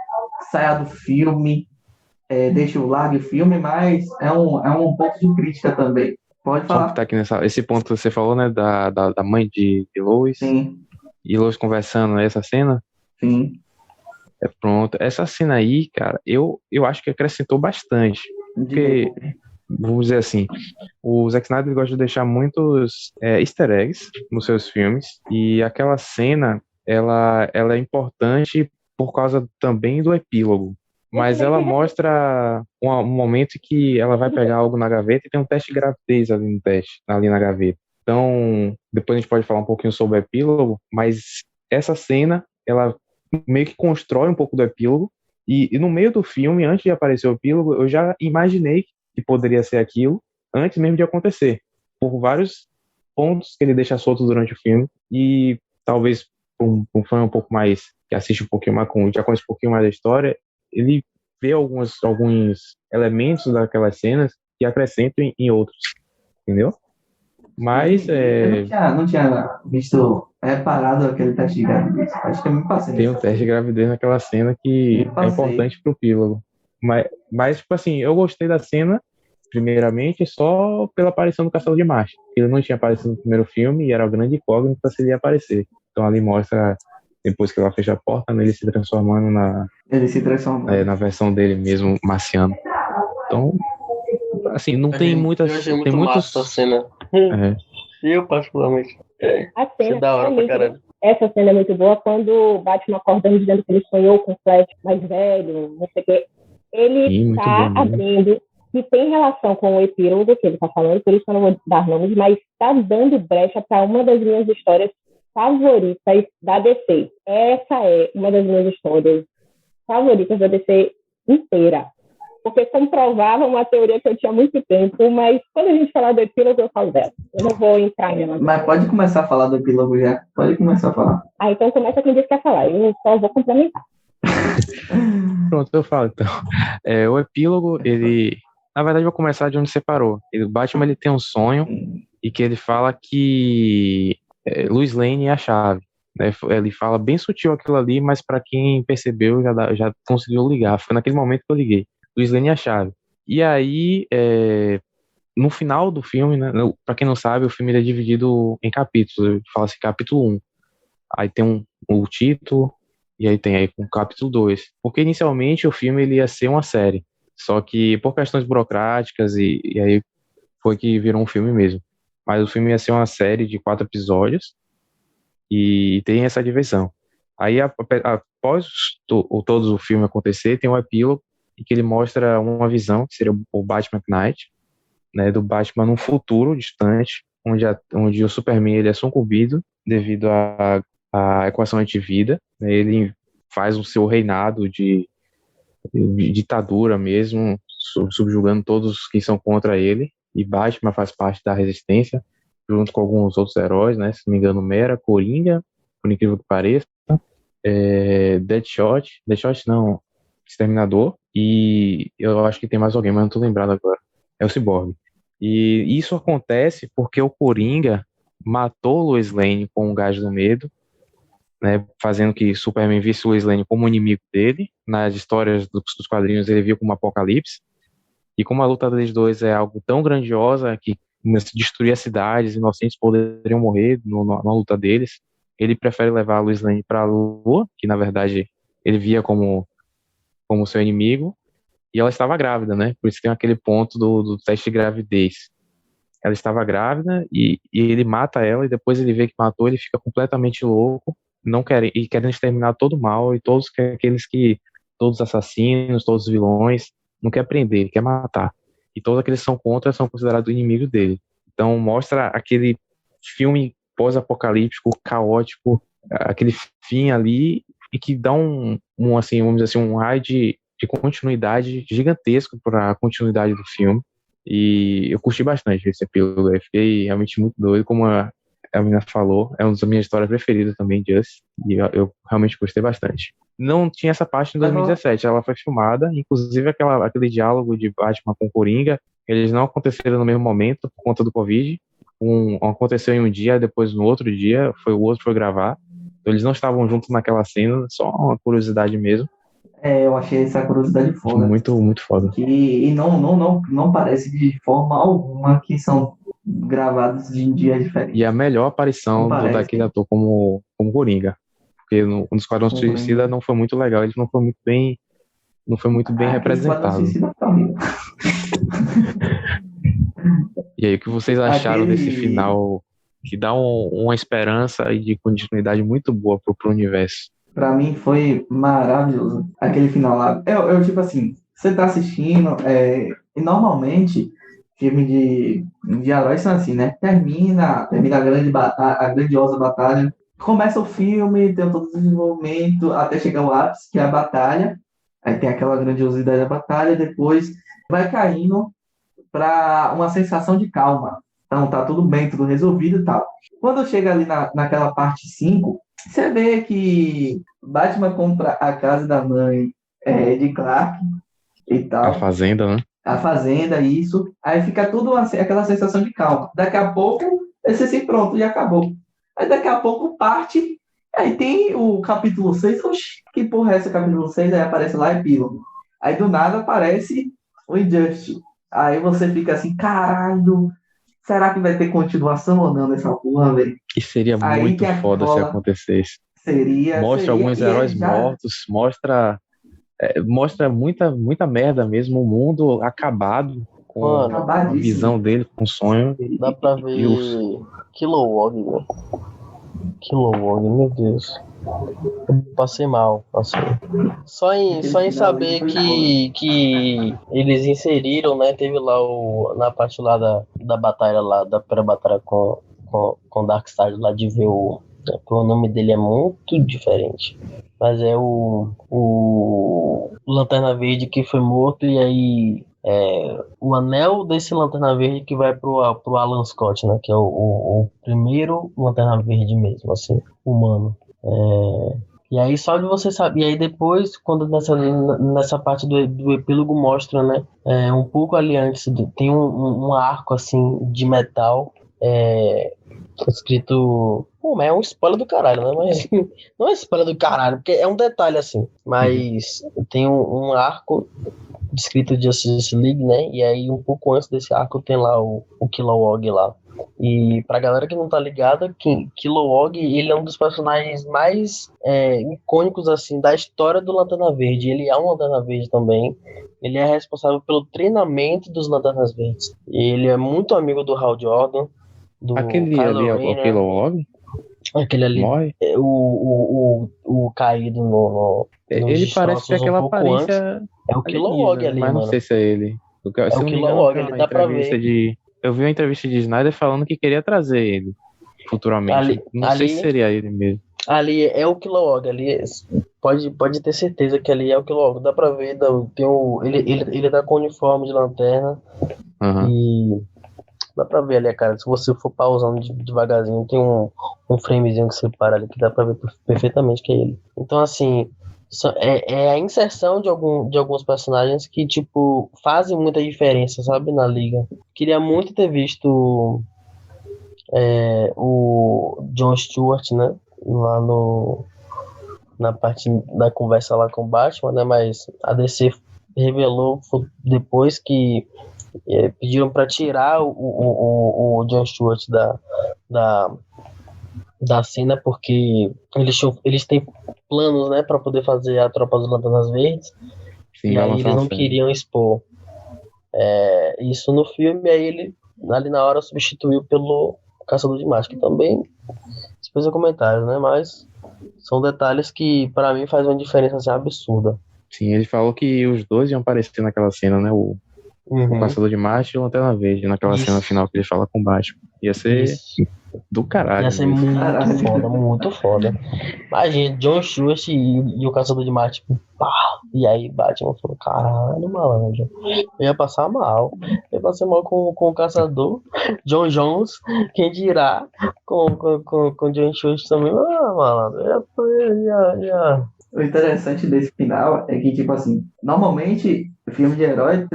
saia do filme, deixe o largue o filme, mas é um ponto de crítica também. Pode falar. Tá aqui esse ponto que você falou, né, da mãe de Lois. Sim. E Lois conversando, essa cena? Sim. Pronto. Essa cena aí, cara, eu acho que acrescentou bastante. Porque, vamos dizer assim, o Zack Snyder gosta de deixar muitos easter eggs nos seus filmes, e aquela cena, ela é importante por causa também do epílogo, mas ela mostra um momento que ela vai pegar algo na gaveta e tem um teste de gravidez ali na gaveta. Então, depois a gente pode falar um pouquinho sobre o epílogo, mas essa cena, ela meio que constrói um pouco do epílogo, e no meio do filme, antes de aparecer o epílogo, eu já imaginei que poderia ser aquilo antes mesmo de acontecer, por vários pontos que ele deixa soltos durante o filme, e talvez um fã um pouco mais que assiste um pouquinho mais, já conhece um pouquinho mais da história, ele vê alguns elementos daquelas cenas e acrescenta em outros, entendeu? Mas Eu não tinha visto, reparado aquele teste de gravidez. Acho que eu me passei tem um nessa teste de cena. gravidez naquela cena que Me é passei. importante pro epílogo. Mas, tipo assim, eu gostei da cena, primeiramente, só pela aparição do Castelo de Marte. Ele não tinha aparecido no primeiro filme e era o grande incógnito se ele ia aparecer. Então ali mostra, depois que ela fecha a porta, né, ele se transformando Ele se transformou. na versão dele mesmo, marciano. Então, assim, não tem muitas... Eu achei muito tem muitos... massa a cena. É. Eu, particularmente. A Achei cena, da hora pra realmente, caralho. essa cena é muito boa quando o Batman acordando dizendo que ele sonhou com o Flash mais velho, não sei o quê. Ele Sim, muito está bom mesmo. abrindo, que tem relação com o epílogo que ele está falando, por isso eu não vou dar nomes, mas está dando brecha para uma das minhas histórias favoritas da DC. Essa é uma das minhas histórias favoritas da DC inteira. Porque comprovava uma teoria que eu tinha há muito tempo, mas quando a gente falar do epílogo, eu falo dela. Eu não vou entrar nela. Mas pode começar a falar do epílogo já. Pode começar a falar. Então começa quem disse que quer falar. Eu só vou complementar. Pronto, eu falo então. O epílogo, ele... Na verdade, eu vou começar de onde você parou. O Batman, ele tem um sonho e que ele fala que Lois Lane é a chave. Né? Ele fala bem sutil aquilo ali, mas para quem percebeu, já conseguiu ligar. Foi naquele momento que eu liguei. Lois Lane é a chave. E aí, no final do filme, né, para quem não sabe, o filme ele é dividido em capítulos. Eu falo assim, capítulo 1. Aí tem o título, e aí tem o capítulo 2. Porque inicialmente o filme ele ia ser uma série. Só que por questões burocráticas e aí foi que virou um filme mesmo. Mas o filme ia ser uma série de 4 episódios e tem essa divisão. Aí após todo o filme acontecer, tem um epílogo em que ele mostra uma visão, que seria o Batman Knight, né, do Batman num futuro distante, onde o Superman ele é sucumbido devido à equação antivida. Né, ele faz o seu reinado de ditadura mesmo, subjugando todos que são contra ele, e Batman faz parte da resistência, junto com alguns outros heróis, né, se não me engano, Mera, Coringa, por incrível que pareça, Deadshot não, Exterminador, e eu acho que tem mais alguém, mas não tô lembrado agora, é o Cyborg. E isso acontece porque o Coringa matou Lois Lane com um gás do medo, né, fazendo que Superman visse Lois Lane como inimigo dele. Nas histórias dos quadrinhos ele viu como Apocalipse, e como a luta deles dois é algo tão grandiosa que se destruir as cidades, inocentes poderiam morrer na luta deles, ele prefere levar a Lois Lane para a Lua, que na verdade ele via como seu inimigo, e ela estava grávida, né, por isso tem aquele ponto do teste de gravidez. Ela estava grávida e ele mata ela, e depois ele vê que matou, ele fica completamente louco, querendo exterminar todo o mal e todos os assassinos, todos os vilões, não quer prender, ele quer matar. E todos aqueles que são contra são considerados inimigos dele. Então mostra aquele filme pós-apocalíptico, caótico, aquele fim ali, e que dá assim, vamos dizer assim, um raio de continuidade gigantesco para a continuidade do filme. E eu curti bastante esse epílogo, eu fiquei realmente muito doido, como a menina falou, é uma das minhas histórias preferidas também, Just, e eu realmente gostei bastante. Não tinha essa parte em 2017, ela foi filmada, inclusive aquele diálogo de Batman com Coringa, eles não aconteceram no mesmo momento por conta do Covid, aconteceu em um dia, depois no outro dia, o outro foi gravar, então eles não estavam juntos naquela cena, só uma curiosidade mesmo. Eu achei essa curiosidade foda. Muito, muito foda. E não parece de forma alguma que são gravados em dias diferentes. E a melhor aparição daquele ator como Coringa. Porque no Esquadrão Suicida não foi muito legal, ele não foi muito bem representado. E aí, o que vocês acharam desse final que dá uma esperança e de continuidade muito boa pro universo? Pra mim foi maravilhoso aquele final lá. Eu tipo assim, você tá assistindo, e normalmente filme de heróis são assim, né? Termina a grandiosa batalha. Começa o filme, tem todo o desenvolvimento até chegar ao ápice, que é a batalha. Aí tem aquela grandiosidade da batalha, depois vai caindo para uma sensação de calma. Então tá tudo bem, tudo resolvido e tal. Quando chega ali naquela parte 5, você vê que Batman compra a casa da mãe de Clark e A tal, Fazenda, né? a fazenda, isso. Aí fica tudo assim, aquela sensação de calma. Daqui a pouco, esse assim, pronto, já acabou. Aí daqui a pouco parte, aí tem o capítulo 6. Oxi, que porra é essa, capítulo 6? Aí aparece lá epílogo. Aí do nada aparece o Injustice. Aí você fica assim, caralho, será que vai ter continuação ou não nessa porra, velho? Que seria Aí muito tem a que foda se rola, acontecesse. seria, Mostra alguns e ele heróis já mortos, mostra muita merda mesmo, o mundo acabado com Mano, a acabadíssimo. visão dele, com o sonho dá pra e os. ver Kilowog, velho. Kilowog, meu Deus. Eu passei mal, assim. Aquele Só em final ali saber foi foda. que eles inseriram, né? Teve lá na parte lá da batalha lá, da pré-batalha com Darkseid lá de ver o nome dele é muito diferente. Mas é o Lanterna Verde que foi morto e aí o anel desse Lanterna Verde que vai pro Alan Scott, né? Que é o primeiro Lanterna Verde mesmo, assim, humano. E aí só de você saber, e aí depois, quando nessa parte do epílogo mostra, né, um pouco ali antes, tem um arco, assim, de metal, escrito... Pô, mas é um spoiler do caralho, né, mas não é spoiler do caralho, porque é um detalhe, assim, mas tem um arco escrito Justice League, né, e aí um pouco antes desse arco tem lá o Kilowog lá. E pra galera que não tá ligada, Kilowog, ele é um dos personagens mais icônicos, assim, da história do Lanterna Verde. Ele é um Lanterna Verde também. Ele é responsável pelo treinamento dos Lanternas Verdes. Ele é muito amigo do Hal Jordan, do Aquele ali Kylo é o Renner. Kilowog? Aquele ali, Morre? o caído nos Ele parece ter destroços um aquela pouco antes. aparência É o Kilowog alienígena, ali, mas não mano. sei se é ele. É Se o eu não me engano, eu vi Kilowog ali, uma dá pra entrevista ver. de. Eu vi uma entrevista de Snyder falando que queria trazer ele futuramente. Não sei se Ali seria ele mesmo. Ali é o Kilowog, ali pode ter certeza que ali é o Kilowog. Dá pra ver, ele tá com o uniforme de lanterna Aham. e dá pra ver ali, cara. Se você for pausando devagarzinho, tem um framezinho que separa ali que dá pra ver perfeitamente que é ele. Então, assim, é a inserção de alguns personagens que, tipo, fazem muita diferença, sabe, na liga. Queria muito ter visto o John Stewart, né? Lá na parte da conversa lá com o Batman, né? Mas a DC revelou depois que pediram para tirar o John Stewart da, da cena porque eles têm planos, né, para poder fazer a Tropa dos Lanternas Verdes Sim, e vai aí lançar eles uma não série. queriam expor isso no filme, aí ele ali na hora substituiu pelo Caçador de Marte, que também dispensa comentários, né? Mas são detalhes que para mim faz uma diferença assim, absurda. Sim, ele falou que os dois iam aparecer naquela cena, né? O Caçador de Marte e o Lanterna Verde, naquela cena Isso, final que ele fala com o Batman. Ia ser isso. do Ia caralho ser mesmo. muito Caralho. foda, muito foda. Imagina, John Stewart e o Caçador de Marte, tipo, pá. E aí Batman falou, caralho, malandro. Eu ia passar mal. Eu ia passar mal com o Caçador, John Jones, quem dirá, com John Stewart também. Ah, malandro. Ia. O interessante desse final é que, tipo assim, normalmente o filme de herói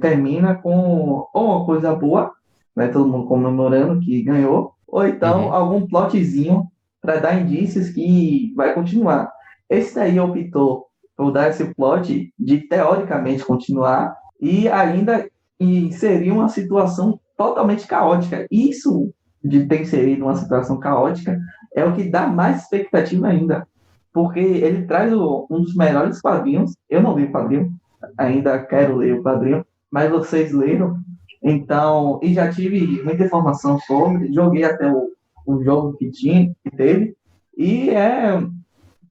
termina com ou uma coisa boa, né? Todo mundo comemorando que ganhou, ou então algum plotzinho para dar indícios que vai continuar. Esse daí optou por dar esse plot de teoricamente continuar e ainda inserir uma situação totalmente caótica. Isso de ter inserido uma situação caótica é o que dá mais expectativa ainda. Porque ele traz um dos melhores quadrinhos. Eu não li o quadrinho, ainda quero ler o quadrinho, mas vocês leram. Então, e já tive muita informação sobre, joguei até o jogo que teve, e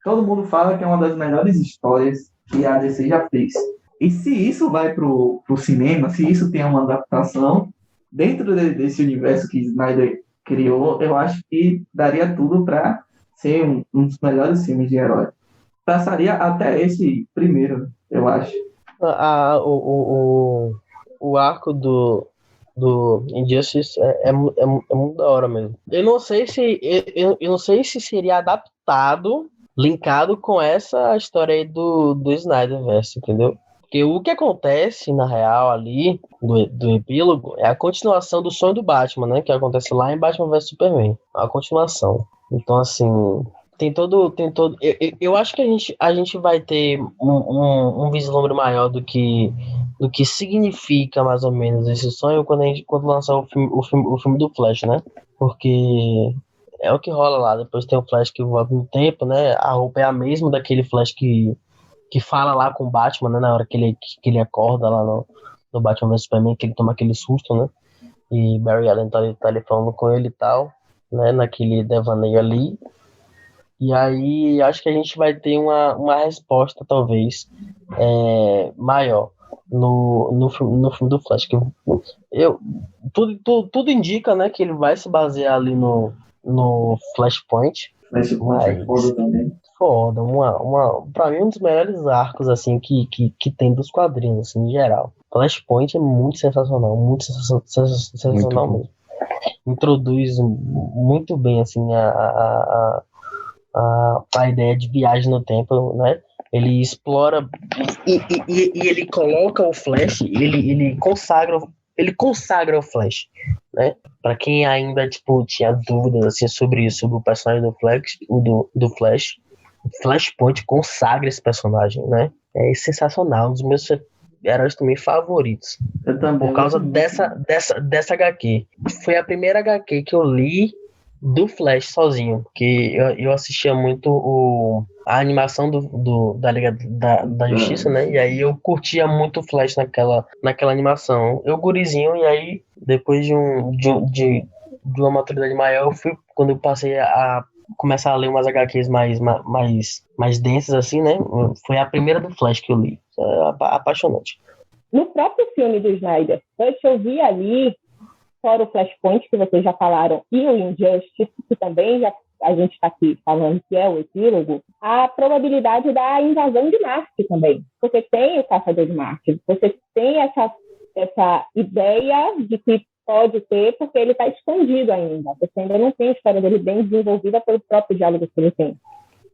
todo mundo fala que é uma das melhores histórias que a DC já fez. E se isso vai pro cinema, se isso tem uma adaptação, dentro desse universo que Snyder criou, eu acho que daria tudo para ser um dos melhores filmes de herói. Passaria até esse primeiro, eu acho. O arco do Injustice é muito da hora mesmo. Eu não sei se seria adaptado linkado com essa história aí do Snyderverse, entendeu? Porque o que acontece, na real, ali, do epílogo, é a continuação do sonho do Batman, né? Que acontece lá em Batman vs Superman. A continuação. Então, assim, tem todo. Eu acho que a gente vai ter um vislumbre maior do que significa, mais ou menos, esse sonho quando lançar o filme do Flash, né? Porque é o que rola lá. Depois tem o Flash que volta no tempo, né? A roupa é a mesma daquele Flash que fala lá com o Batman, né? Na hora que ele acorda lá no Batman vs Superman, que ele toma aquele susto, né? E Barry Allen tá ali falando com ele e tal, né? Naquele devaneio ali. E aí acho que a gente vai ter uma resposta, talvez, maior no filme do Flash. Tudo indica, né, que ele vai se basear ali no Flashpoint. Flashpoint é foda também. Foda, pra mim um dos melhores arcos, assim, que tem dos quadrinhos, assim, em geral. Flashpoint é muito sensacional, muito sensacional mesmo. Introduz muito bem, assim, a ideia de viagem no tempo, né? Ele explora e ele coloca o Flash, ele consagra o Flash, né? Para quem ainda tipo tinha dúvidas assim sobre o personagem do Flash, Flashpoint consagra esse personagem, né? É sensacional, um dos meus heróis também favoritos. Eu também. Por causa dessa HQ. Foi a primeira HQ que eu li do Flash sozinho, porque eu assistia muito a animação da Liga da Justiça, né? E aí eu curtia muito o Flash naquela animação. Eu gurizinho, e aí depois de uma maturidade maior, quando eu passei a começar a ler umas HQs mais densas assim, né? Foi a primeira do Flash que eu li. É apaixonante. No próprio filme do Snyder, eu vi ali, fora o Flashpoint, que vocês já falaram, e o Injustice, que também a gente está aqui falando que é o epílogo, a probabilidade da invasão de Marte também. Porque tem o Caçador de Marte, você tem essa ideia de que pode ter, porque ele está escondido ainda. Você ainda não tem a história dele bem desenvolvida pelo próprio diálogo que ele tem.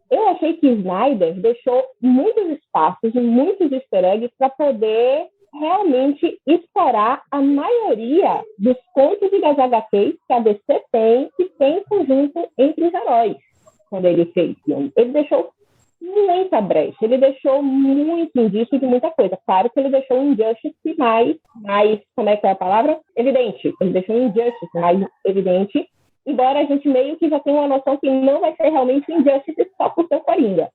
Eu achei que Snyder deixou muitos espaços e muitos easter eggs para poder realmente explorar a maioria dos contos e das HQs que a DC tem, que tem em conjunto entre os heróis, quando ele fez filme. Ele deixou muita brecha, ele deixou muito indício de muita coisa. Claro que ele deixou um Injustice mais, como é que é a palavra? Evidente. Ele deixou um Injustice mais evidente, embora a gente meio que já tenha uma noção que não vai ser realmente um Injustice só por ser o Coringa.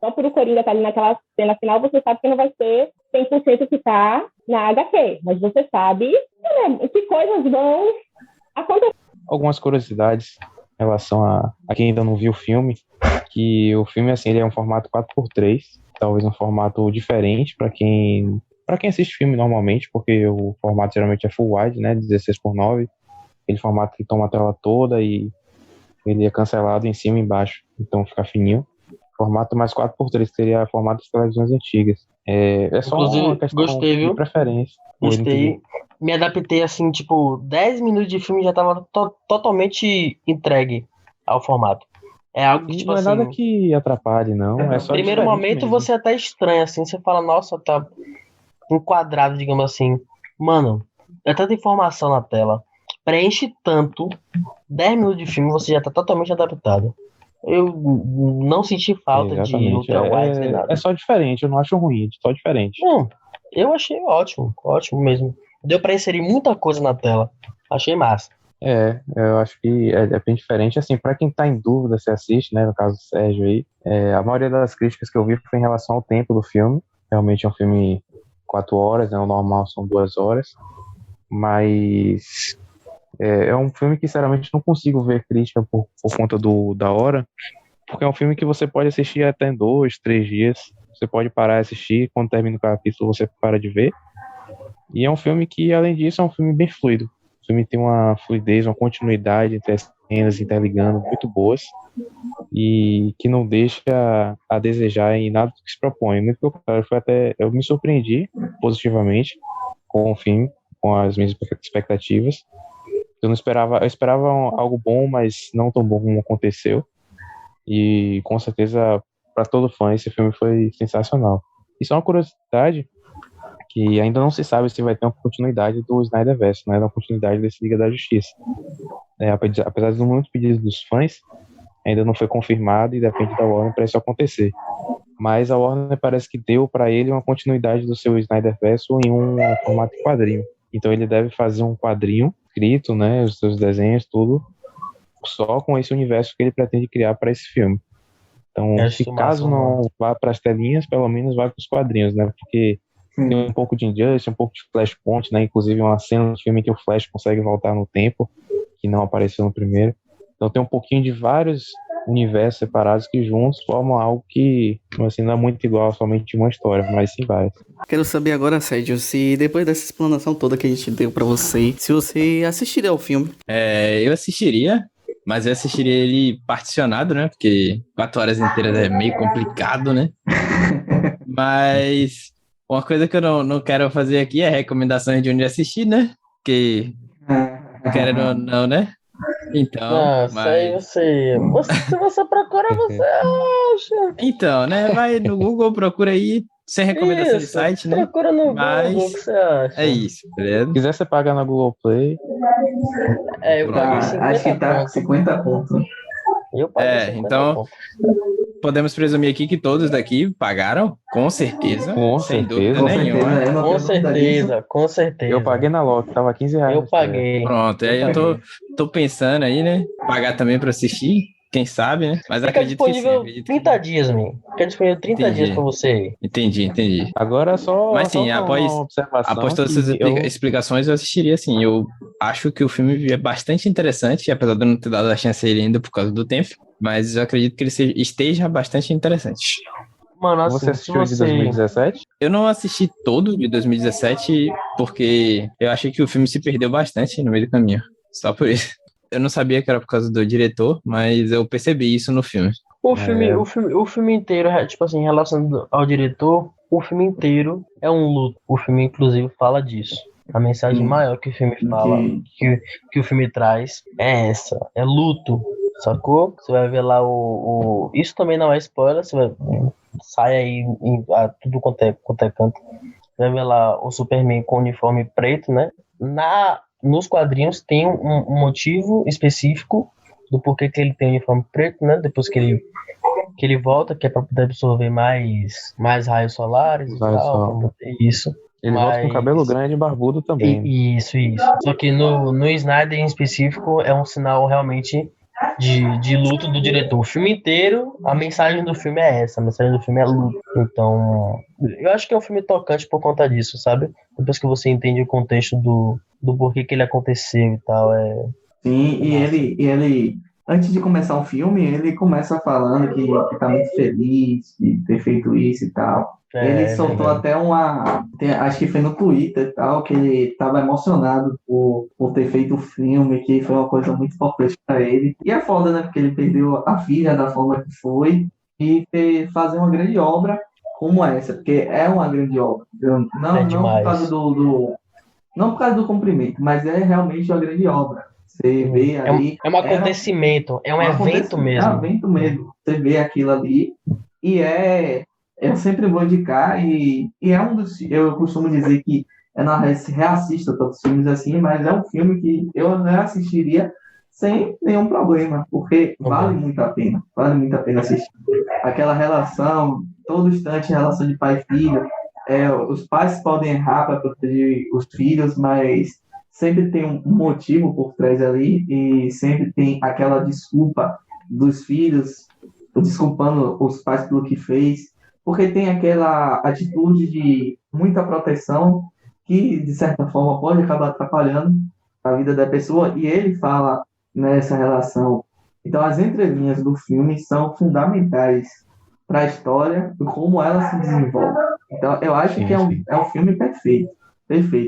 Só por o Coringa estar ali naquela cena final, você sabe que não vai ser 100% que está na HQ. Mas você sabe que coisas vão acontecer. Algumas curiosidades em relação a quem ainda não viu o filme, que o filme, assim, ele é um formato 4x3, talvez um formato diferente para quem assiste filme normalmente, porque o formato geralmente é full wide, né, 16:9, aquele formato que toma a tela toda e ele é cancelado em cima e embaixo, então fica fininho. Formato mais 4x3 seria formato de televisões antigas. É só uma questão de preferência. Gostei. Me adaptei assim, tipo, 10 minutos de filme já tava totalmente entregue ao formato. É algo que, tipo não é assim, nada que atrapalhe, não. É só primeiro momento mesmo. Você até estranha, assim, você fala, nossa, tá enquadrado, digamos assim. Mano, é tanta informação na tela. Preenche tanto. 10 minutos de filme, você já tá totalmente adaptado. Eu não senti falta de ultra wide nem nada. É só diferente, eu não acho ruim, é só diferente. Não, eu achei ótimo mesmo. Deu pra inserir muita coisa na tela. Achei massa. Eu acho que é bem diferente. Assim, pra quem tá em dúvida se assiste, né, no caso do Sérgio aí, a maioria das críticas que eu vi foi em relação ao tempo do filme. Realmente é um filme 4 horas, né, o normal são 2 horas. Mas é um filme que, sinceramente, não consigo ver crítica por conta da hora, porque é um filme que você pode assistir até em 2, 3 dias. Você pode parar e assistir, quando termina o capítulo você para de ver. E é um filme que, além disso, é um filme bem fluido. O filme tem uma fluidez, uma continuidade entre as cenas interligando muito boas e que não deixa a desejar em nada do que se propõe. Muito pelo contrário, eu me surpreendi positivamente com o filme, com as minhas expectativas. Eu esperava algo bom, mas não tão bom como aconteceu. E com certeza para todo fã, esse filme foi sensacional. E só uma curiosidade, que ainda não se sabe se vai ter uma continuidade do Snyderverse, né, uma continuidade desse Liga da Justiça. Apesar de muitos pedidos dos fãs, ainda não foi confirmado e depende da Warner para isso acontecer. Mas a Warner parece que deu para ele uma continuidade do seu Snyderverse em um formato de quadrinho. Então ele deve fazer um quadrinho escrito, né, os seus desenhos, tudo, só com esse universo que ele pretende criar para esse filme. Então, se caso não vá para as telinhas, pelo menos vai para os quadrinhos, né? Porque tem um pouco de Injustice, um pouco de Flashpoint, né? Inclusive uma cena do filme que o Flash consegue voltar no tempo, que não apareceu no primeiro. Então tem um pouquinho de vários universos separados que juntos formam algo que, assim, não é muito igual a somente uma história, mas sim várias. Quero saber agora, Sérgio, se depois dessa explanação toda que a gente deu pra você, se você assistiria ao filme. Eu assistiria, mas eu assistiria ele particionado, né? Porque 4 horas inteiras é meio complicado, né? Mas uma coisa que eu não quero fazer aqui é recomendações de onde assistir, né? Porque querendo ou não, né? Então, isso aí se você procura, você acha. Então, né? Vai no Google, procura aí, sem recomendação de site, né? Procura no Google, o que você acha? É isso, beleza? Se quiser, você paga na Google Play. Eu paguei 50 acho que tá pontos. 50 pontos. Eu paguei 50 então, pontos. podemos presumir aqui que todos daqui pagaram, com certeza. Com sem certeza. dúvida nenhuma. Com certeza. Eu paguei na Loki, tava R$15. Eu paguei. Pronto, aí eu tô pensando aí, né? Pagar também pra assistir, quem sabe, né? Mas Fica acredito que sim. disponível 30 dias, man. Fica disponível 30 dias pra você. Entendi. Agora só. Mas sim, só após todas essas eu... explicações, eu assistiria sim. Eu acho que o filme é bastante interessante, apesar de eu não ter dado a chance a ele ainda por causa do tempo, mas eu acredito que ele esteja bastante interessante. Mano, assim, você assistiu de 2017? Eu não assisti todo de 2017 porque eu achei que o filme se perdeu bastante no meio do caminho. Só por isso. Eu não sabia que era por causa do diretor, mas eu percebi isso no filme. O filme inteiro, tipo assim, em relação ao diretor, o filme inteiro é um luto. O filme, inclusive, fala disso. A mensagem maior que o filme fala, que o filme traz, é essa. É luto, sacou? Você vai ver lá Isso também não é spoiler, você vai... Sai aí a tudo quanto é canto. Você vai ver lá o Superman com o uniforme preto, né? Nos quadrinhos tem um motivo específico do porquê que ele tem o uniforme preto, né? Depois que ele volta, que é para poder absorver mais raios solares e tal. Isso. Ele volta com cabelo grande e barbudo também. Isso. Só que no Snyder em específico é um sinal realmente de luto do diretor. O filme inteiro, a mensagem do filme é essa. A mensagem do filme é luto. Então, eu acho que é um filme tocante por conta disso, sabe? Depois que você entende o contexto do porquê que ele aconteceu e tal. Sim, e ele, antes de começar o filme, ele começa falando que tá muito feliz de ter feito isso e tal. Ele soltou até acho que foi no Twitter e tal, que ele estava emocionado por ter feito o filme, que foi uma coisa muito importante para ele. E é foda, né? Porque ele perdeu a filha da forma que foi e fazer uma grande obra como essa, porque é uma grande obra. Não por causa não por causa do comprimento, mas é realmente uma grande obra. Você vê ali... É um acontecimento, é um evento mesmo. É um evento mesmo. Você vê aquilo ali e eu sempre vou indicar e é um dos... Eu costumo dizer que eu não reassisto todos os filmes assim, mas é um filme que eu reassistiria sem nenhum problema, porque vale muito a pena assistir. Aquela relação, todo instante, relação de pai e filho, os pais podem errar para proteger os filhos, mas sempre tem um motivo por trás ali e sempre tem aquela desculpa dos filhos, desculpando os pais pelo que fez, porque tem aquela atitude de muita proteção que, de certa forma, pode acabar atrapalhando a vida da pessoa, e ele fala nessa relação. Então, as entrelinhas do filme são fundamentais para a história e como ela se desenvolve. Então, eu acho que é um filme perfeito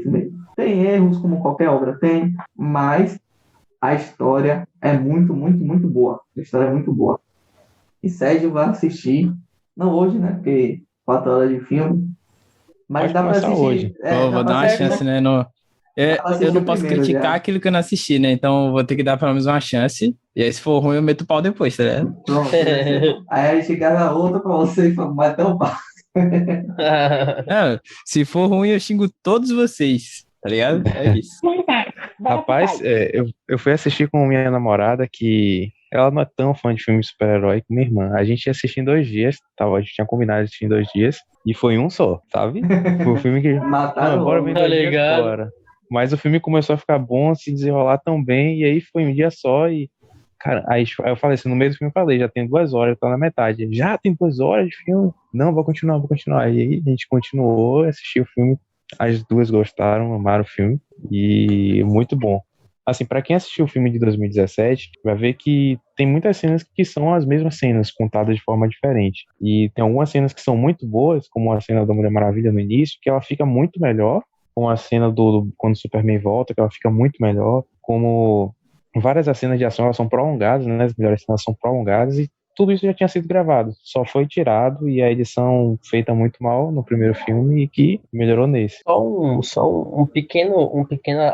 mesmo. Tem erros, como qualquer obra tem, mas a história é muito, muito, muito boa. A história é muito boa. E Sérgio vai assistir, não hoje, né? Porque 4 horas de filme. Mas Pode dá pra começar assistir hoje. Vou dar uma chance, né? Eu não posso criticar já. aquilo que eu não assisti, né? Então eu vou ter que dar pelo menos uma chance. E aí, se for ruim, eu meto o pau depois, tá ligado? Pronto. Aí a gente grava outra pra você, mas tão pau. Não, se for ruim, eu xingo todos vocês, tá ligado? É isso. Rapaz, eu fui assistir com minha namorada que ela não é tão fã de filme de super-herói como minha irmã. A gente ia assistir em 2 dias, a gente tinha combinado de assistir em 2 dias, e foi um só, sabe? Foi um filme que. Mataram Não, bora o ver em homem. 2 dias ligado. fora. Mas o filme começou a ficar bom, se desenrolar tão bem, e aí foi um dia só e. Cara, aí eu falei assim, no meio do filme eu falei, já tem 2 horas, eu tô na metade. Já tem 2 horas de filme? Não, vou continuar. E aí a gente continuou, assistiu o filme, as duas gostaram, amaram o filme, e muito bom. Assim, pra quem assistiu o filme de 2017, vai ver que tem muitas cenas que são as mesmas cenas, contadas de forma diferente. E tem algumas cenas que são muito boas, como a cena da Mulher Maravilha no início, que ela fica muito melhor, como a cena do quando o Superman volta, que ela fica muito melhor, como várias das cenas de ação, elas são prolongadas, né? As melhores cenas são prolongadas e tudo isso já tinha sido gravado, só foi tirado e a edição feita muito mal no primeiro filme e que melhorou nesse. Só um pequeno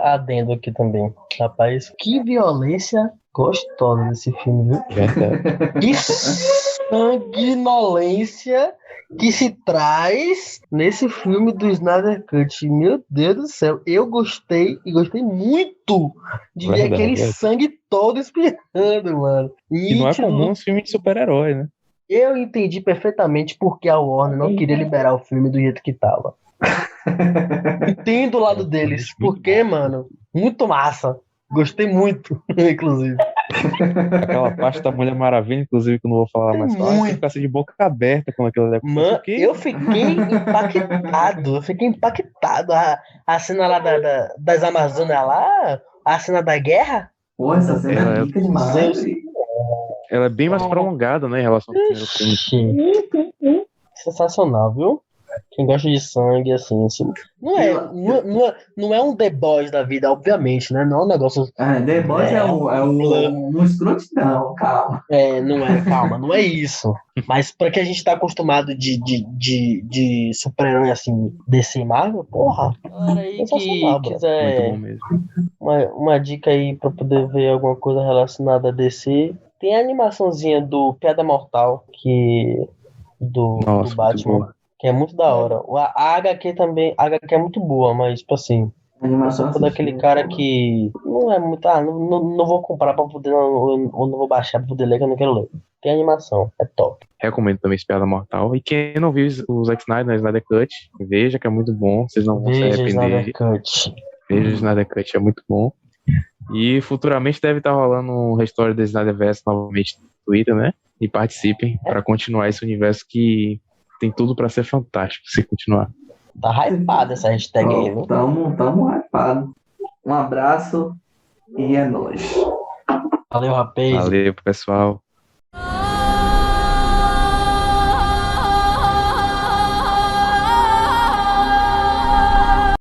adendo aqui também. Rapaz, que violência gostosa desse filme, viu? Verdade. Que sanguinolência que se traz nesse filme do Snyder Cut. Meu Deus do céu, eu gostei e gostei muito de ver Verdade, aquele verdade. sangue todo espirrando, mano. E não é Nítido. comum um filme de super-herói, né? Eu entendi perfeitamente porque a Warner não queria liberar o filme do jeito que tava. Entendo o lado deles, porque, mano, muito massa. Gostei muito, inclusive. Aquela parte da Mulher Maravilha, inclusive, que eu não vou falar mais, falar, Muito. tem que ficar assim de boca aberta quando aquilo acontece. Mano, Porque eu fiquei impactado. A cena lá das Amazonas lá, a cena da guerra. Pô, essa cena Ela é é- pica demais. ela é bem mais prolongada, né, em relação ao primeiro filme. Ixi, sensacional, viu? Quem gosta de sangue, assim, não é um The Boys da vida, obviamente, né? Não é um negócio. The Boys é um escrotidão, calma. Calma, não é isso. Mas pra que a gente tá acostumado de super-herói assim, DC e Marvel, porra. Galera aí que Muito quiser bom mesmo. uma dica aí pra poder ver alguma coisa relacionada a DC, tem a animaçãozinha do Piada Mortal, do Nossa, muito Batman, boa. que é muito da hora. A HQ também, a HQ é muito boa, mas tipo assim, eu Animação sou daquele cara que não é muito. Não vou comprar pra poder. Ou não vou baixar pra poder ler, que eu não quero ler. Tem animação, é top. Recomendo também esse Piada Mortal. E quem não viu o Zack Snyder, né, Snyder Cut, veja que é muito bom. Vocês não vão se Veja arrepender. Snyder Cut. Veja o Snyder Cut, é muito bom. E futuramente deve estar rolando um restore do Snyderverse novamente no Twitter, né? E participem para continuar esse universo que tem tudo para ser fantástico se continuar. Tá hypada essa hashtag aí, viu? Tamo hypado. Um abraço e é nóis. Valeu, rapaz. Valeu, pessoal.